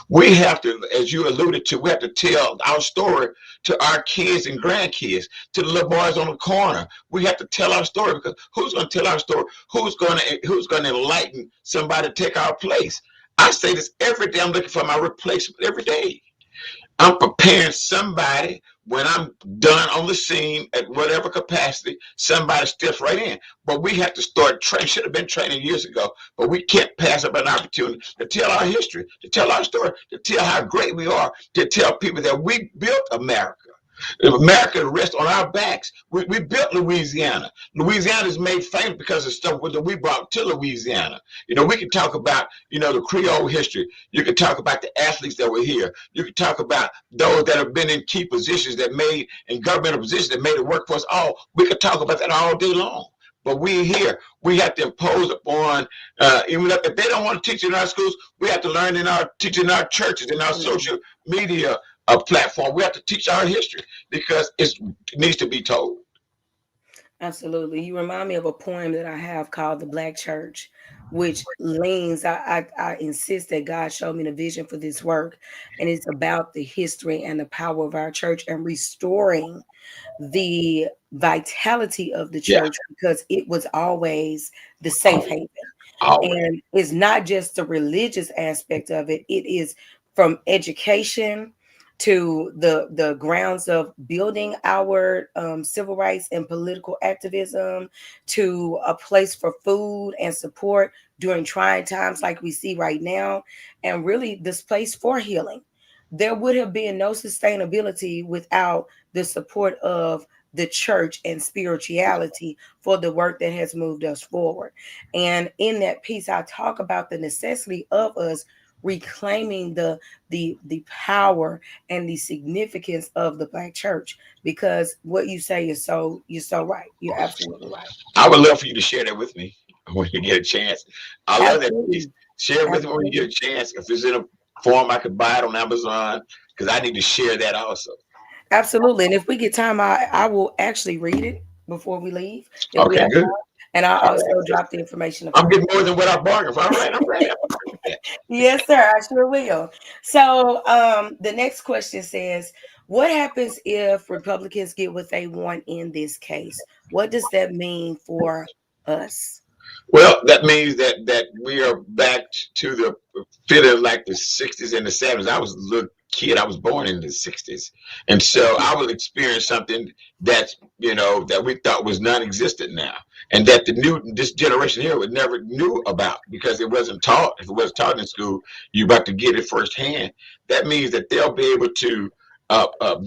Speaker 2: We have to, as you alluded to, we have to tell our story to our kids and grandkids, to the little boys on the corner. We have to tell our story because who's going to tell our story? Who's going to enlighten somebody to take our place? I say this every day. I'm looking for my replacement every day. I'm preparing somebody when I'm done on the scene at whatever capacity, somebody steps right in. But we have to start training, should have been training years ago, but we can't pass up an opportunity to tell our history, to tell our story, to tell how great we are, to tell people that we built America. If America rests on our backs, we built Louisiana. Louisiana is made famous because of stuff that we brought to Louisiana. We can talk about, the Creole history. You can talk about the athletes that were here. You can talk about those that have been in key positions in governmental positions that made it work for us all. We could talk about that all day long. But we here, we have to impose upon, even if they don't want to teach in our schools, we have to learn teach in our churches, in our social media platform. We have to teach our history because it needs to be told.
Speaker 1: absolutely. You remind me of a poem that I have called "The Black Church," which leans. I insist that God showed me the vision for this work, and it's about the history and the power of our church and restoring the vitality of the
Speaker 2: Yeah,
Speaker 1: church because it was always the safe haven.
Speaker 2: always.
Speaker 1: And it's not just the religious aspect of it, it is from education to the grounds of building our civil rights and political activism to a place for food and support during trying times like we see right now, and really this place for healing. There would have been no sustainability without the support of the church and spirituality for the work that has moved us forward. And in that piece, I talk about the necessity of us reclaiming the power and the significance of the Black church, because what you say is you're so right. You're absolutely right.
Speaker 2: I would love for you to share that with me when you get a chance. I love that piece.
Speaker 1: Absolutely.
Speaker 2: Share it with me when you get
Speaker 1: Absolutely.
Speaker 2: a chance. If it's in a form I could buy it on Amazon, because I need to share that also.
Speaker 1: Absolutely. And if we get time, I will actually read it before we leave if we
Speaker 2: Okay,
Speaker 1: have
Speaker 2: good.
Speaker 1: time. And I'll
Speaker 2: All
Speaker 1: also
Speaker 2: right.
Speaker 1: drop the information of
Speaker 2: I'm
Speaker 1: her.
Speaker 2: getting more than what I bargained for. All right, I'm ready. I'm ready with that.
Speaker 1: Yes, sir. I sure will. So the next question says, what happens if Republicans get what they want in this case? What does that mean for us?
Speaker 2: Well, that means that we are back to the feeling like the '60s and the '70s. I was a little kid. I was born in the '60s, and so I will experience something that's that we thought was non-existent now, and that this generation here would never knew about because it wasn't taught. If it wasn't taught in school, you about to get it firsthand. That means that they'll be able to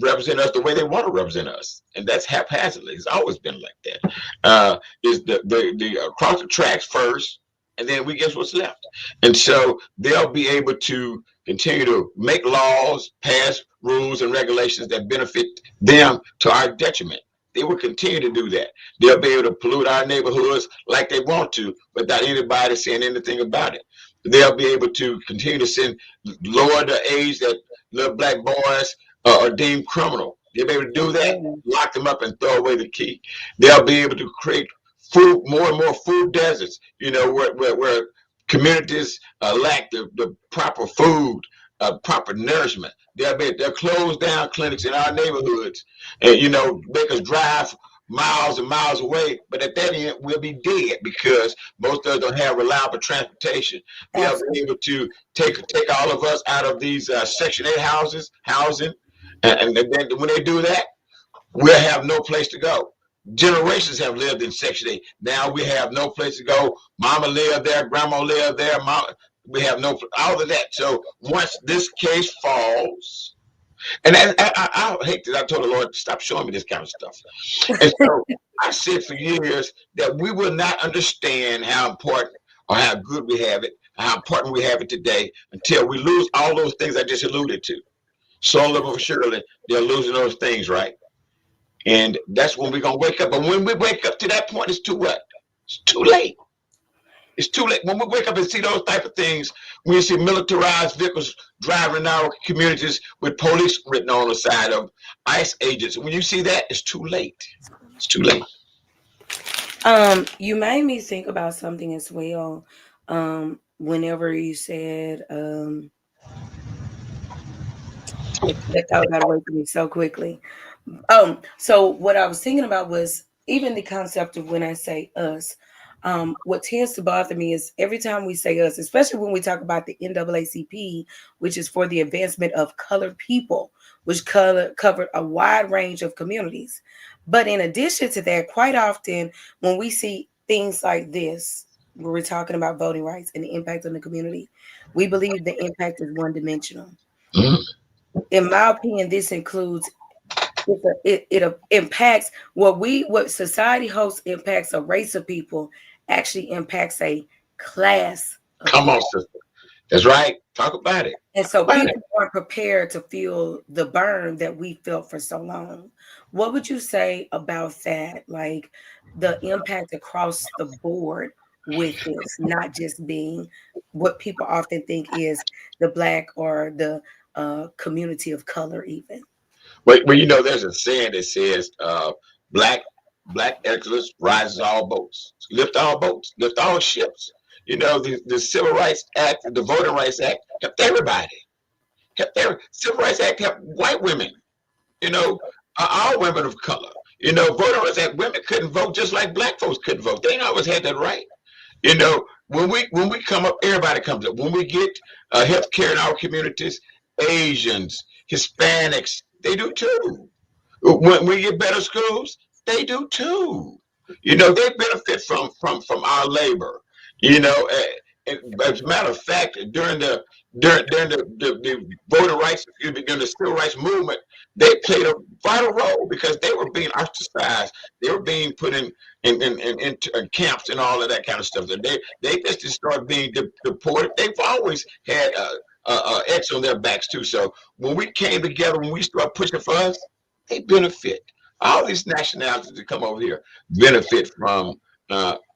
Speaker 2: represent us the way they want to represent us, and that's haphazardly. It's always been like that. Is the across the tracks first, and then we guess what's left. And so they'll be able to continue to make laws, pass rules and regulations that benefit them to our detriment. They will continue to do that. They'll be able to pollute our neighborhoods like they want to without anybody saying anything about it. They'll be able to continue to lower the age that little black boys are deemed criminal. They'll be able to do that,
Speaker 1: Amen.
Speaker 2: lock them up and throw away the key. They'll be able to create food, more and more food deserts, where communities lack the proper food, proper nourishment. They'll close down clinics in our neighborhoods and, make us drive miles and miles away. But at that end, we'll be dead because most of us don't have reliable transportation. They'll be
Speaker 1: Absolutely.
Speaker 2: able to take all of us out of these Section 8 housing. And then when they do that, we'll have no place to go. Generations have lived in Section 8. Now we have no place to go. Mama lived there, grandma lived there, we have all of that. So once this case falls, and I hate that I told the Lord, stop showing me this kind of stuff. And so I said for years that we will not understand how important or how good we have it, how important we have it today until we lose all those things I just alluded to. Slowly but surely, they're losing those things, right? And that's when we're gonna wake up. But when we wake up to that point, it's too what? It's too late. It's too late. When we wake up and see those type of things, when you see militarized vehicles driving in our communities with police written on the side of ICE agents, when you see that, it's too late. It's too late.
Speaker 1: You made me think about something as well. Whenever you said, that thought got away from me so quickly. So what I was thinking about was even the concept of when I say us. What tends to bother me is every time we say us, especially when we talk about the NAACP, which is for the advancement of colored people, which covered a wide range of communities. But in addition to that, quite often when we see things like this, where we're talking about voting rights and the impact on the community, we believe the impact is one dimensional.
Speaker 2: Mhm.
Speaker 1: In my opinion, this includes it impacts what society hopes impacts a race of people actually impacts a class of
Speaker 2: Come on,
Speaker 1: people.
Speaker 2: sister. That's right. Talk about it.
Speaker 1: And
Speaker 2: Talk
Speaker 1: so
Speaker 2: about it.
Speaker 1: people aren't prepared to feel the burn that we felt for so long. What would you say about that? Like the impact across the board with this, not just being what people often think is the black or the community of color, even.
Speaker 2: Well, there's a saying that says, "Black black excellence rises all boats, lift all ships." The Civil Rights Act, the Voting Rights Act helped everybody. Civil Rights Act helped white women. You know, all women of color. Voting Rights Act, women couldn't vote just like black folks couldn't vote. They ain't always had that right. When we come up, everybody comes up. When we get health care in our communities, Asians, Hispanics, they do too. When we get better schools, they do too. They benefit from our labor. You know, as a matter of fact, during the voting rights, during the civil rights movement, they played a vital role because they were being ostracized. They were being put in camps and all of that kind of stuff. They just started being deported. They've always had X on their backs too. So when we came together, when we started pushing for us, they benefit. All these nationalities that come over here benefit from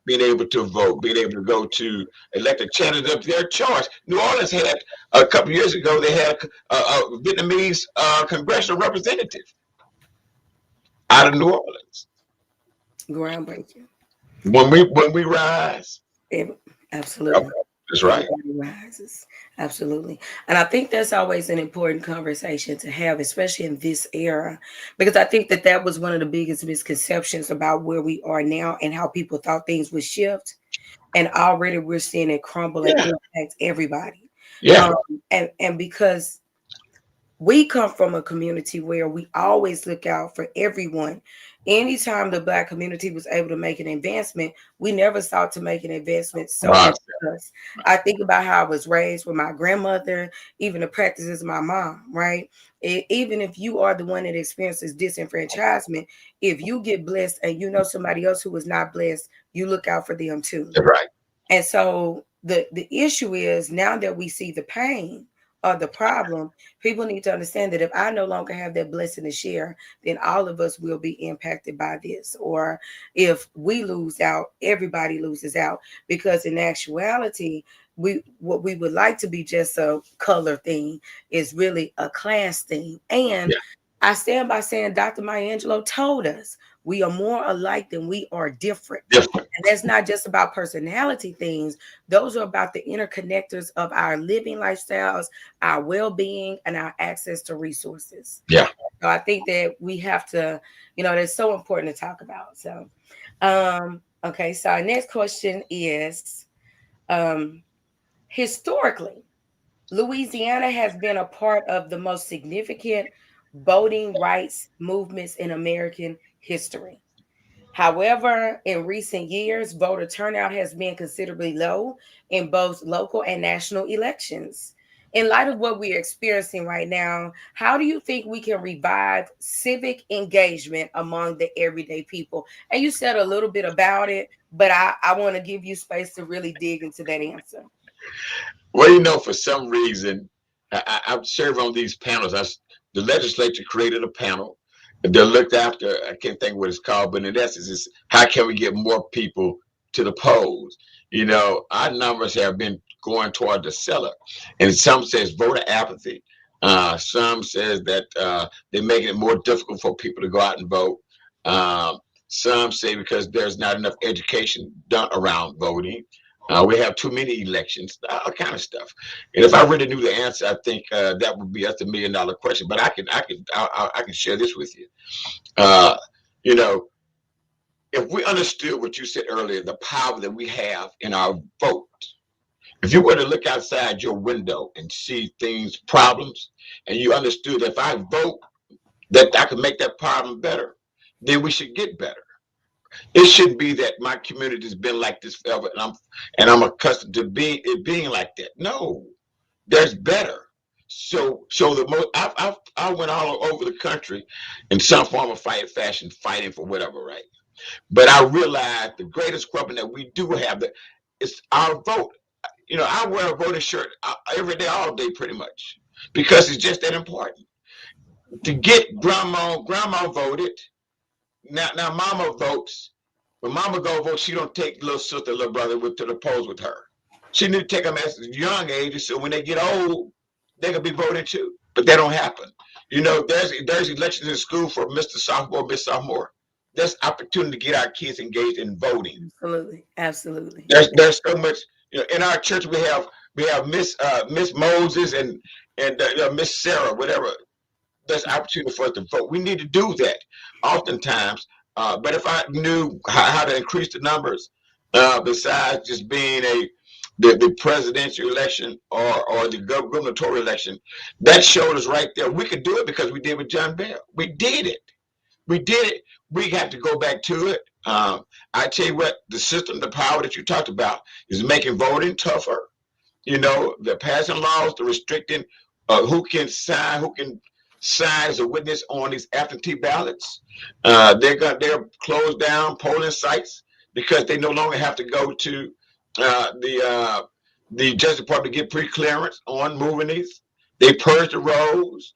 Speaker 2: being able to vote, being able to go to elected candidates of their choice. New Orleans had a couple of years ago. They had a Vietnamese congressional representative out of New Orleans.
Speaker 1: Groundbreaking.
Speaker 2: When we rise,
Speaker 1: Every- Absolutely.
Speaker 2: that's right.
Speaker 1: Everybody rises. Absolutely. And I think that's always an important conversation to have, especially in this era, because I think that that was one of the biggest misconceptions about where we are now and how people thought things would shift. And already we're seeing it crumble and
Speaker 2: Yeah,
Speaker 1: impact everybody.
Speaker 2: yeah,
Speaker 1: Um, and because we come from a community where we always look out for everyone. Anytime the Black community was able to make an advancement, we never sought to make an advancement solely
Speaker 2: right.
Speaker 1: for us. I think about how I was raised with my grandmother, even the practices of my mom, right? Even if you are the one that experiences disenfranchisement, if you get blessed and you know somebody else who is not blessed, you look out for them too.
Speaker 2: That's right.
Speaker 1: And so the issue is now that we see the pain or the problem, people need to understand that if I no longer have that blessing to share, then all of us will be impacted by this. Or if we lose out, everybody loses out. Because in actuality, we what we would like to be just a color thing is really a class thing. And
Speaker 2: Yeah,
Speaker 1: I stand by saying Dr. Maya Angelou told us we are more alike than we are different.
Speaker 2: different.
Speaker 1: And that's not just about personality things. Those are about the interconnectors of our living lifestyles, our well-being, and our access to resources.
Speaker 2: Yeah.
Speaker 1: So I think that we have to, that's so important to talk about. So, okay. So our next question is, um, historically, Louisiana has been a part of the most significant voting rights movements in American history. However, in recent years, voter turnout has been considerably low in both local and national elections. In light of what we're experiencing right now, how do you think we can revive civic engagement among the everyday people? And you said a little bit about it, but I want to give you space to really dig into that answer.
Speaker 2: Well, for some reason, I've served on these panels. The legislature created a panel that looked after, I can't think what it's called, but in essence, it's how can we get more people to the polls? Our numbers have been going toward the cellar. And some says voter apathy. Some says that they're making it more difficult for people to go out and vote. Um, some say because there's not enough education done around voting. We have too many elections, all kind of stuff. And if I really knew the answer, I think that's $1 million question. But I can share this with you. Uh, you know, if we understood what you said earlier, the power that we have in our vote. If you were to look outside your window and see things, problems, and you understood that if I vote, that I can make that problem better, then we should get better. It shouldn't be that my community has been like this forever, and I'm accustomed to being like that. No, there's better. So the most I went all over the country in some form of fashion, fighting for whatever right. But I realized the greatest weapon that we do have that is our vote. I wear a voting shirt every day, all day, pretty much, because it's just that important to get grandma. Grandma voted. Now mama votes. When mama go vote, she don't take little sister, little brother to the polls with her. She need to take them at a young age, so when they get old, they can be voting too. But that don't happen. There's elections in school for Mr. Sophomore, Miss Sophomore. There's opportunity to get our kids engaged in voting.
Speaker 1: Absolutely. Absolutely.
Speaker 2: There's so much. In our church we have Miss Moses and Miss Sarah, whatever. There's opportunity for us to vote. We need to do that oftentimes. But if I knew how to increase the numbers, besides just being the presidential election or the gubernatorial election, that showed us right there. We could do it because we did with John Bell. We did it. We did it. We have to go back to it. I tell you what, the system, the power that you talked about is making voting tougher. They're passing laws, they're restricting who can sign as a witness on these absentee ballots. They're closed down polling sites because they no longer have to go to uh, the uh, the Justice Department to get pre-clearance on moving these. They purge the rolls.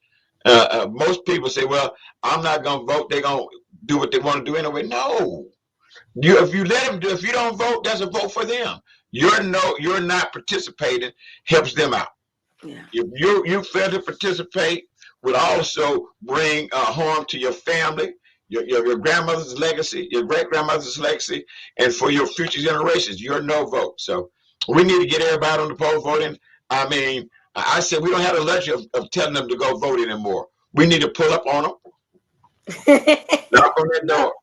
Speaker 2: Most people say, "Well, I'm not going to vote. They're going to do what they want to do anyway." No, if you let them do, if you don't vote, that's a vote for them. You're not participating helps them out.
Speaker 1: Yeah.
Speaker 2: If you fail to participate, would also bring harm to your family, your grandmother's legacy, your great grandmother's legacy, and for your future generations. You're no vote. So we need to get everybody on the poll voting. I mean, I said we don't have the luxury of telling them to go vote anymore. We need to pull up on them, knock on their door.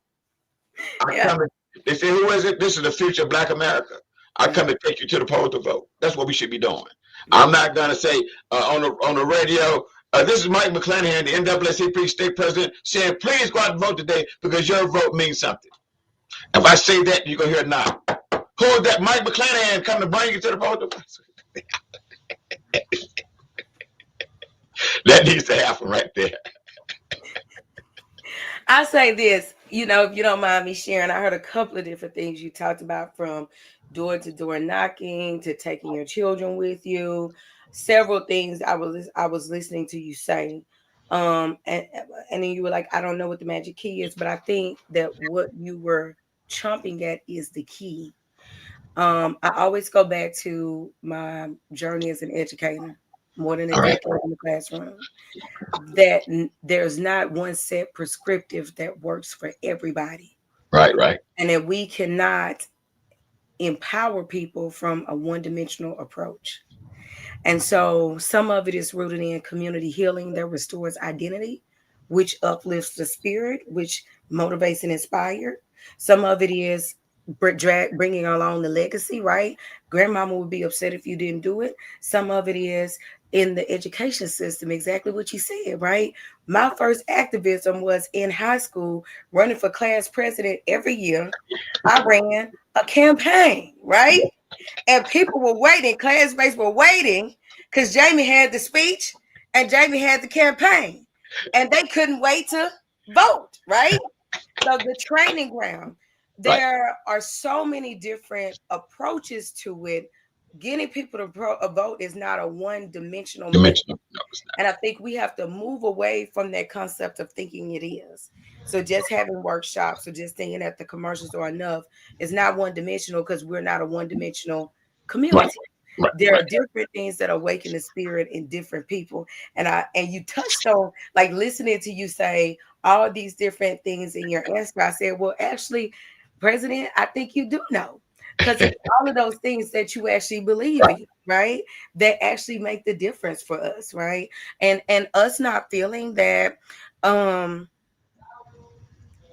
Speaker 2: I
Speaker 1: Yeah.
Speaker 2: come to, they say, who is it? This is the future of Black America. I come to take you to the polls to vote. That's what we should be doing. I'm not going to say on the radio, this is Mike McClanahan, the NAACP State President, saying, please go out and vote today because your vote means something. If I say that, you're going to hear it now. Who is that? Mike McClanahan coming to bring you to the poll to vote. That needs to happen right there.
Speaker 1: I say this, if you don't mind me sharing, I heard a couple of different things you talked about, from door to door knocking to taking your children with you. Several things I was listening to you say. And then you were like, I don't know what the magic key is, but I think that what you were chomping at is the key. I always go back to my journey as an educator, more than a
Speaker 2: All right.
Speaker 1: decade in the classroom, that there's not one set prescriptive that works for everybody,
Speaker 2: Right, right.
Speaker 1: and that we cannot empower people from a one-dimensional approach. And so some of it is rooted in community healing that restores identity, which uplifts the spirit, which motivates and inspires. Some of it is bringing along the legacy, right? Grandmama would be upset if you didn't do it. Some of it is in the education system, exactly what you said, right? My first activism was in high school, running for class president every year. I ran a campaign, right? And people were waiting, classmates were waiting, because Jamie had the speech and Jamie had the campaign, and they couldn't wait to vote, right? So the training ground,
Speaker 2: Right.
Speaker 1: there are so many different approaches to it. Getting people to vote is not a one-dimensional method.
Speaker 2: Dimensional. No, it's
Speaker 1: And I think we have to move away from that concept of thinking it is. So just having workshops or just thinking that the commercials are enough is not one dimensional, because we're not a one dimensional
Speaker 2: not. Right,
Speaker 1: community.
Speaker 2: right,
Speaker 1: There are
Speaker 2: right.
Speaker 1: different things that awaken the spirit in different people. And you touched on, like, listening to you say all these different things in your answer. I said, well, actually, President, I think you do know. Because it's all of those things that you actually believe
Speaker 2: Right.
Speaker 1: in, right? That actually make the difference for us, right? And us not feeling that um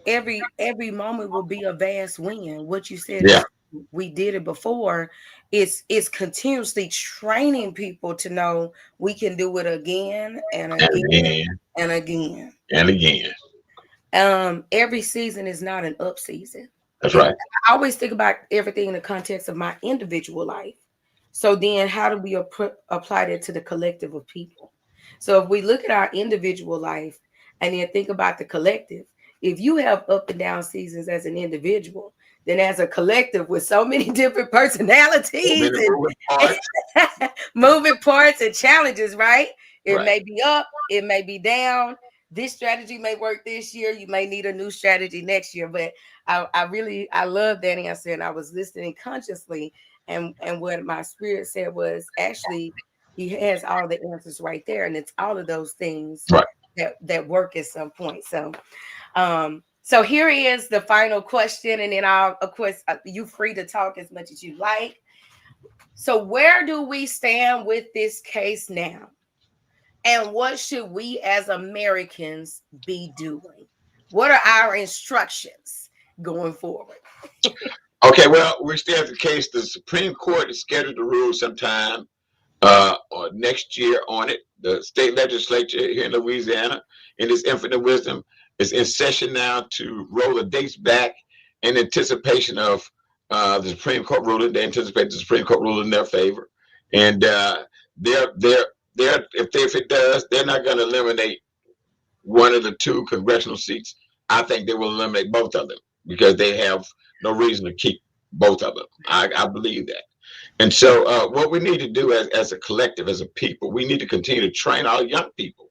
Speaker 1: every moment will be a vast win. What you said
Speaker 2: Yeah.
Speaker 1: is, we did it before. It's continuously training people to know we can do it again and
Speaker 2: And
Speaker 1: again
Speaker 2: again,
Speaker 1: and again.
Speaker 2: and again.
Speaker 1: Every season is not an up season.
Speaker 2: That's
Speaker 1: And
Speaker 2: right.
Speaker 1: I always think about everything in the context of my individual life. So then how do we apply that to the collective of people? So if we look at our individual life and then think about the collective, if you have up and down seasons as an individual, then as a collective with so many different
Speaker 2: So
Speaker 1: personalities
Speaker 2: many moving parts.
Speaker 1: and moving parts and challenges, right? It
Speaker 2: Right.
Speaker 1: may be up, it may be down. This strategy may work this year. You may need a new strategy next year. But I love that answer, and I was listening consciously. And what my spirit said was, actually, he has all the answers right there, and it's all of those things
Speaker 2: Right.
Speaker 1: that work at some point. So here is the final question, and then I'll, of course, you free to talk as much as you like. So where do we stand with this case now? And what should we as Americans be doing? What are our instructions going forward?
Speaker 2: Okay, well, we still have the case. The Supreme Court is scheduled to rule sometime or next year on it. The state legislature here in Louisiana, in its infinite wisdom, is in session now to roll the dates back in anticipation of the Supreme Court ruling. They anticipate the Supreme Court ruling in their favor, and they're if it does, they're not going to eliminate one of the two congressional seats. I think they will eliminate both of them because they have no reason to keep both of them. I believe that. And so, what we need to do as a collective, as a people, we need to continue to train our young people.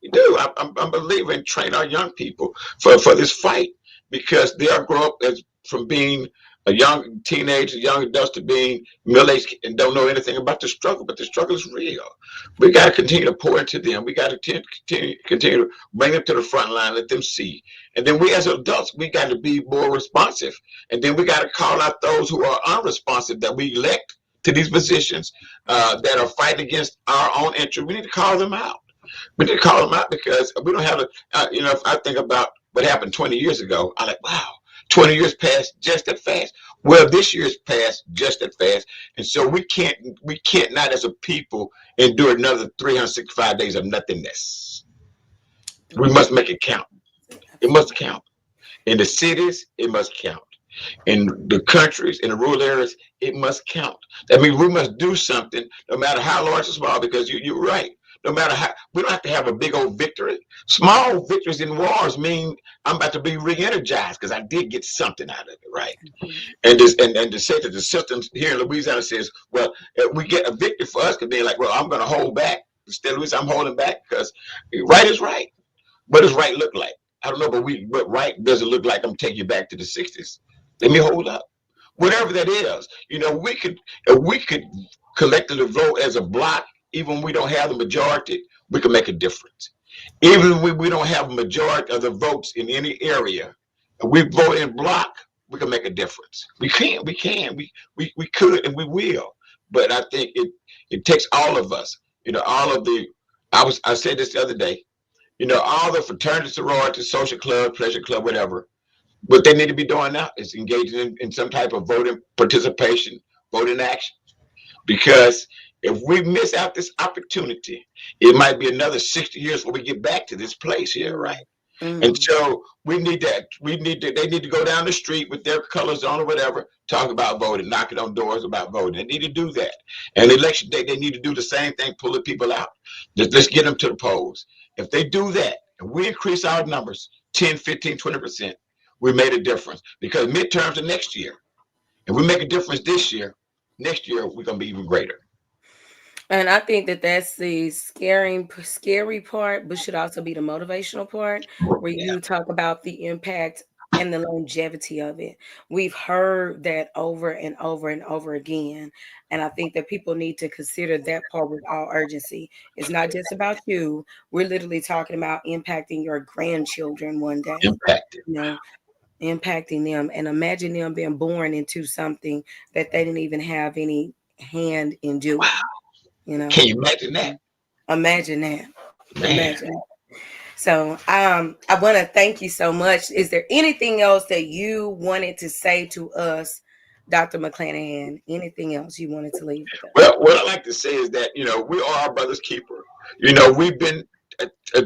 Speaker 2: We do. I'm a believer in train our young people for this fight because they'll grow up as from being a young teenager, young adults to being middle-aged and don't know anything about the struggle, but the struggle is real. We got to continue to pour into them. We got to continue to bring them to the front line, let them see. And then we as adults, we got to be more responsive. And then we got to call out those who are unresponsive that we elect to these positions that are fighting against our own interests. We need to call them out. We need to call them out because we don't have if I think about what happened 20 years ago, I'm like, wow, 20 years passed just that fast. Well, this year's passed just that fast. And so we can't not as a people endure another 365 days of nothingness. We must make it count. It must count. In the cities, it must count. In the countries, in the rural areas, it must count. That means we must do something, no matter how large or small, because you're right. No matter how, we don't have to have a big old victory. Small victories in wars mean I'm about to be re-energized because I did get something out of it, right? And to say that the system here in Louisiana says, well, we get a victory for us could be like, well, I'm going to hold back. Instead of I'm holding back because right is right. What does right look like? I don't know, but right doesn't look like I'm taking you back to the 60s. Let me hold up. Whatever that is, if we could collectively vote as a block, even when we don't have the majority, we can make a difference. Even when we don't have a majority of the votes in any area, if we vote in block, we can make a difference. We could, and we will. But I think it takes all of us. All of the. I said this the other day. All the fraternities, sororities, social club, pleasure club, whatever. What they need to be doing now is engaging in some type of voting participation, voting action. Because if we miss out this opportunity, it might be another 60 years when we get back to this place here, right? And so we need that. They need to go down the street with their colors on or whatever, talk about voting, knocking on doors about voting. They need to do that. And election day, they need to do the same thing, pulling people out. Let's get them to the polls. If they do that, and we increase our numbers 10, 15, 20%, we made a difference. Because midterms are next year. If we make a difference this year, next year we're going to be even greater.
Speaker 1: And I think that that's the scary part, but should also be the motivational part, where
Speaker 2: Yeah.
Speaker 1: you talk about the impact and the longevity of it. We've heard that over and over and over again. And I think that people need to consider that part with all urgency. It's not just about you. We're literally talking about impacting your grandchildren one day,
Speaker 2: Impacted.
Speaker 1: you know, impacting them. And imagine them being born into something that they didn't even have any hand in
Speaker 2: Wow.
Speaker 1: doing, you know.
Speaker 2: Can you imagine that?
Speaker 1: Imagine that.
Speaker 2: Man.
Speaker 1: Imagine that. So I want to thank you so much. Is there anything else that you wanted to say to us, Dr. McClanahan? Anything else you wanted to leave with us?
Speaker 2: Well, what I like to say is that, we are our brother's keeper. We've been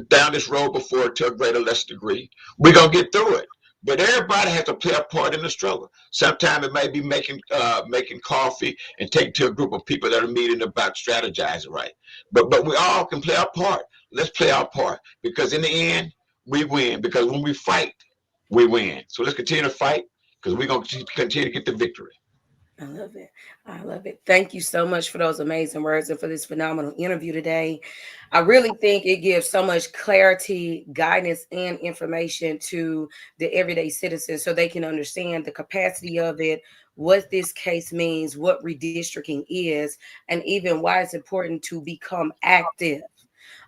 Speaker 2: down this road before to a greater, less degree. We're going to get through it. But everybody has to play a part in the struggle. Sometimes it may be making coffee and taking to a group of people that are meeting about strategizing, right? But we all can play our part. Let's play our part because in the end, we win. Because when we fight, we win. So let's continue to fight because we're going to continue to get the victory.
Speaker 1: I love it. I love it. Thank you so much for those amazing words and for this phenomenal interview today. I really think it gives so much clarity, guidance, and information to the everyday citizens so they can understand the capacity of it, what this case means, what redistricting is, and even why it's important to become active.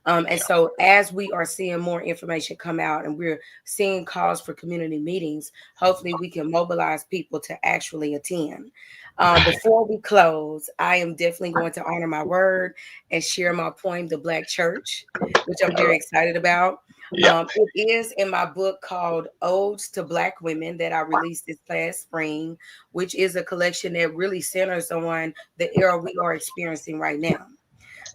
Speaker 1: And so, as we are seeing more information come out and we're seeing calls for community meetings, hopefully we can mobilize people to actually attend. Before we close, I am definitely going to honor my word and share my poem, The Black Church, which I'm very excited about.
Speaker 2: Yep.
Speaker 1: It is in my book called Odes to Black Women that I released this past spring, which is a collection that really centers on the era we are experiencing right now.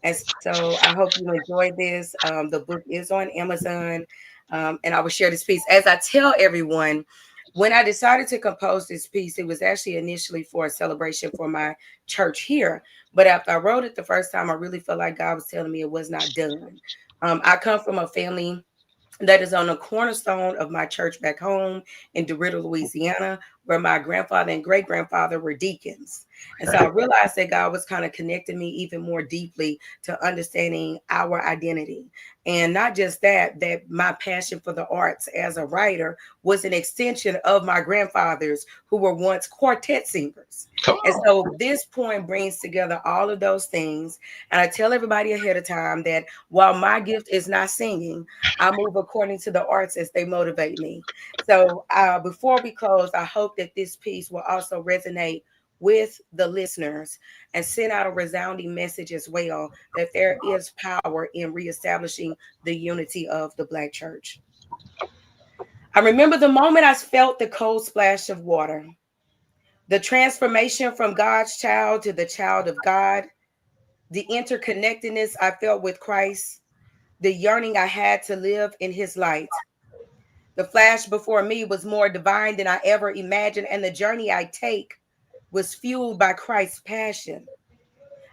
Speaker 1: And so I hope you enjoyed this. The book is on Amazon. And I will share this piece. As I tell everyone, When I decided to compose this piece, it was actually initially for a celebration for my church here. But after I wrote it the first time, I really felt like God was telling me it was not done. I come from a family that is on the cornerstone of my church back home in DeRidder, Louisiana, where my grandfather and great grandfather were deacons. And so I realized that God was kind of connecting me even more deeply to understanding our identity. And not just that, that my passion for the arts as a writer was an extension of my grandfathers who were once quartet singers.
Speaker 2: Come
Speaker 1: And
Speaker 2: on.
Speaker 1: so this poem brings together all of those things. And I tell everybody ahead of time that while my gift is not singing, I move according to the arts as they motivate me. So before we close, I hope that this piece will also resonate with the listeners and send out a resounding message as well that there is power in reestablishing the unity of the Black church. I remember the moment I felt the cold splash of water, the transformation from God's child to the child of God, the interconnectedness I felt with Christ, the yearning I had to live in his light. The flash before me was more divine than I ever imagined, and the journey I take was fueled by Christ's passion.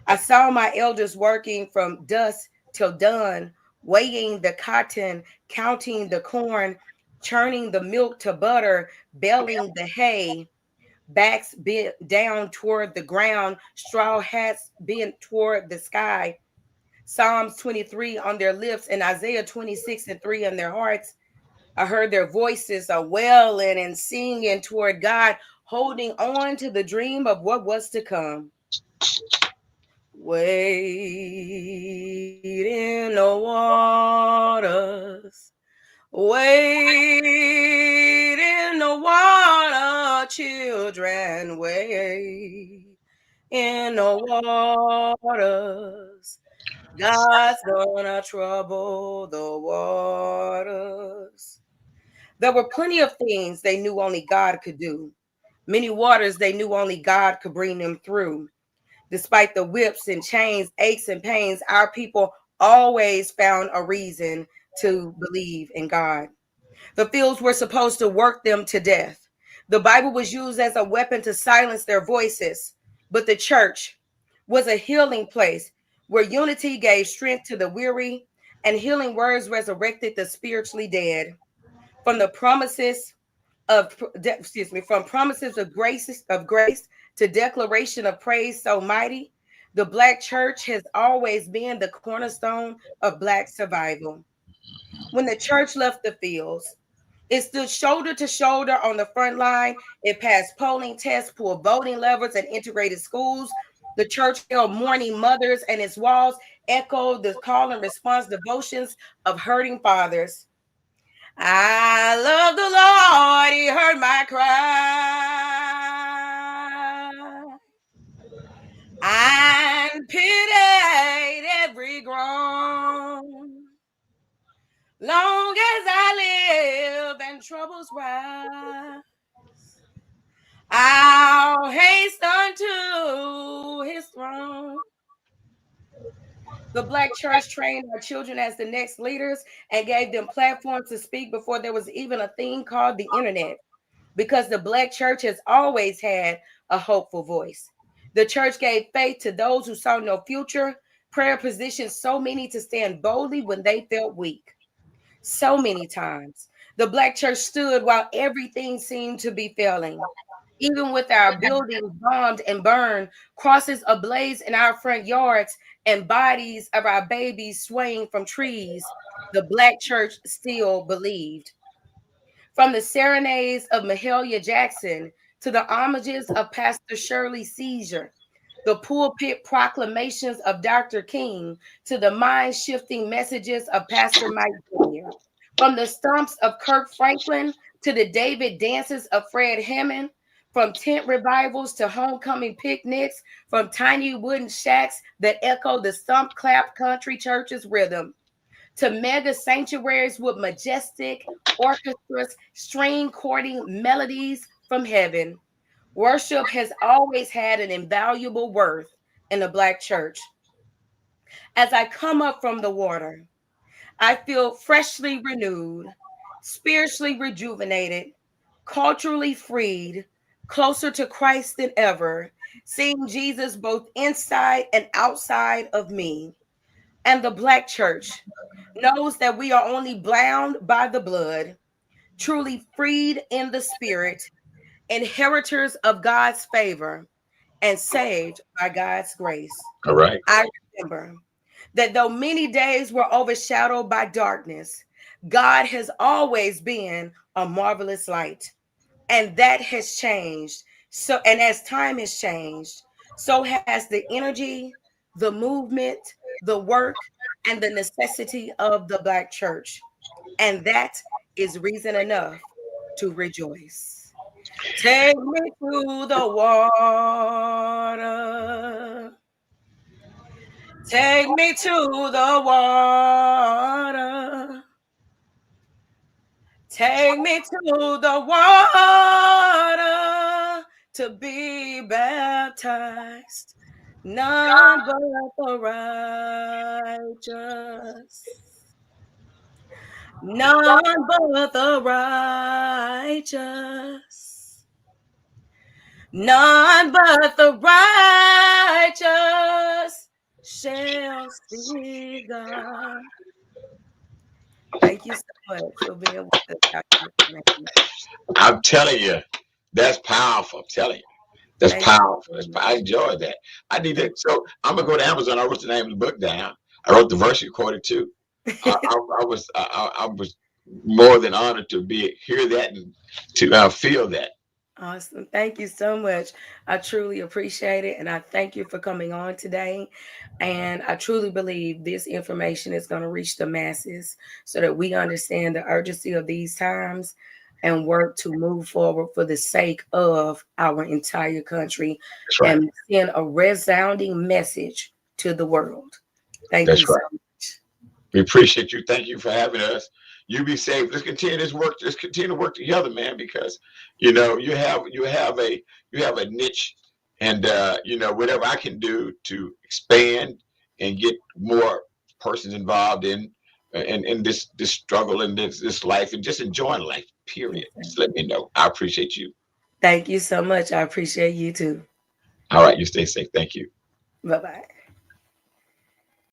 Speaker 1: I saw my elders working from dusk till dawn, weighing the cotton, counting the corn, churning the milk to butter, baling the hay, backs bent down toward the ground, straw hats bent toward the sky, Psalms 23 on their lips and Isaiah 26 and 3 on their hearts. I heard their voices are wailing and singing toward God, holding on to the dream of what was to come. Wade in the waters, wade in the water, children, wade in the waters. God's gonna trouble the waters. There were plenty of things they knew only God could do. Many waters they knew only God could bring them through. Despite the whips and chains, aches and pains, our people always found a reason to believe in God. The fields were supposed to work them to death. The Bible was used as a weapon to silence their voices, but the church was a healing place where unity gave strength to the weary and healing words resurrected the spiritually dead. From the promises from promises of grace to declaration of praise so mighty, the Black church has always been the cornerstone of Black survival. When the church left the fields, it stood shoulder to shoulder on the front line. It passed polling tests, pulled voting levers, and integrated schools. The church held mourning mothers, and its walls echoed the call and response devotions of hurting fathers. I love the Lord, he heard my cry and pitied every groan. Long as I live and troubles rise, I'll haste unto his throne. The Black church trained our children as the next leaders and gave them platforms to speak before there was even a thing called the internet, because the Black church has always had a hopeful voice. The church gave faith to those who saw no future. Prayer positioned so many to stand boldly when they felt weak. So many times, the Black church stood while everything seemed to be failing. Even with our buildings bombed and burned, crosses ablaze in our front yards, and bodies of our babies swaying from trees, the Black church still believed. From the serenades of Mahalia Jackson to the homages of Pastor Shirley Caesar, the pulpit proclamations of Dr. King to the mind shifting messages of Pastor Mike Jr., from the stumps of Kirk Franklin to the David dances of Fred Hammond, from tent revivals to homecoming picnics, from tiny wooden shacks that echo the stump clap country church's rhythm, to mega sanctuaries with majestic orchestras, string chording melodies from heaven. Worship has always had an invaluable worth in the Black church. As I come up from the water, I feel freshly renewed, spiritually rejuvenated, culturally freed, closer to Christ than ever, seeing Jesus both inside and outside of me. And the Black church knows that we are only bound by the blood, truly freed in the spirit, inheritors of God's favor, and saved by God's grace.
Speaker 2: All right.
Speaker 1: I remember that though many days were overshadowed by darkness, God has always been a marvelous light. And that has changed. So, and as time has changed, so has the energy, the movement, the work, and the necessity of the Black church. And that is reason enough to rejoice. Take me to the water. Take me to the water. Take me to the water to be baptized. None but the righteous. None but the righteous. None but the righteous shall see God. Thank you so much for being with us, Dr. McClanahan.
Speaker 2: I'm telling you, that's powerful. I'm telling you. That's
Speaker 1: Thank you
Speaker 2: powerful.
Speaker 1: so
Speaker 2: I
Speaker 1: much.
Speaker 2: enjoyed that. I need
Speaker 1: Thank
Speaker 2: that. So I'm gonna go to Amazon. I wrote the name of the book down. I wrote the verse recorded too.
Speaker 1: you.
Speaker 2: I was more than honored to be hear that and to feel that.
Speaker 1: Awesome. Thank you so much. I truly appreciate it. And I thank you for coming on today. And I truly believe this information is going to reach the masses so that we understand the urgency of these times and work to move forward for the sake of our entire country
Speaker 2: That's right.
Speaker 1: and send a resounding message to the world. Thank you
Speaker 2: That's
Speaker 1: so
Speaker 2: right.
Speaker 1: much.
Speaker 2: We appreciate you. Thank you for having us. You be safe. Let's continue this work. Let's continue to work together, man. Because you have a niche, and whatever I can do to expand and get more persons involved in this struggle and this life and just enjoying life.
Speaker 1: Yes,
Speaker 2: Period.
Speaker 1: sir.
Speaker 2: Just let me know. I appreciate you.
Speaker 1: Thank you so much. I appreciate you too.
Speaker 2: All right. You stay safe. Thank you.
Speaker 1: Bye bye.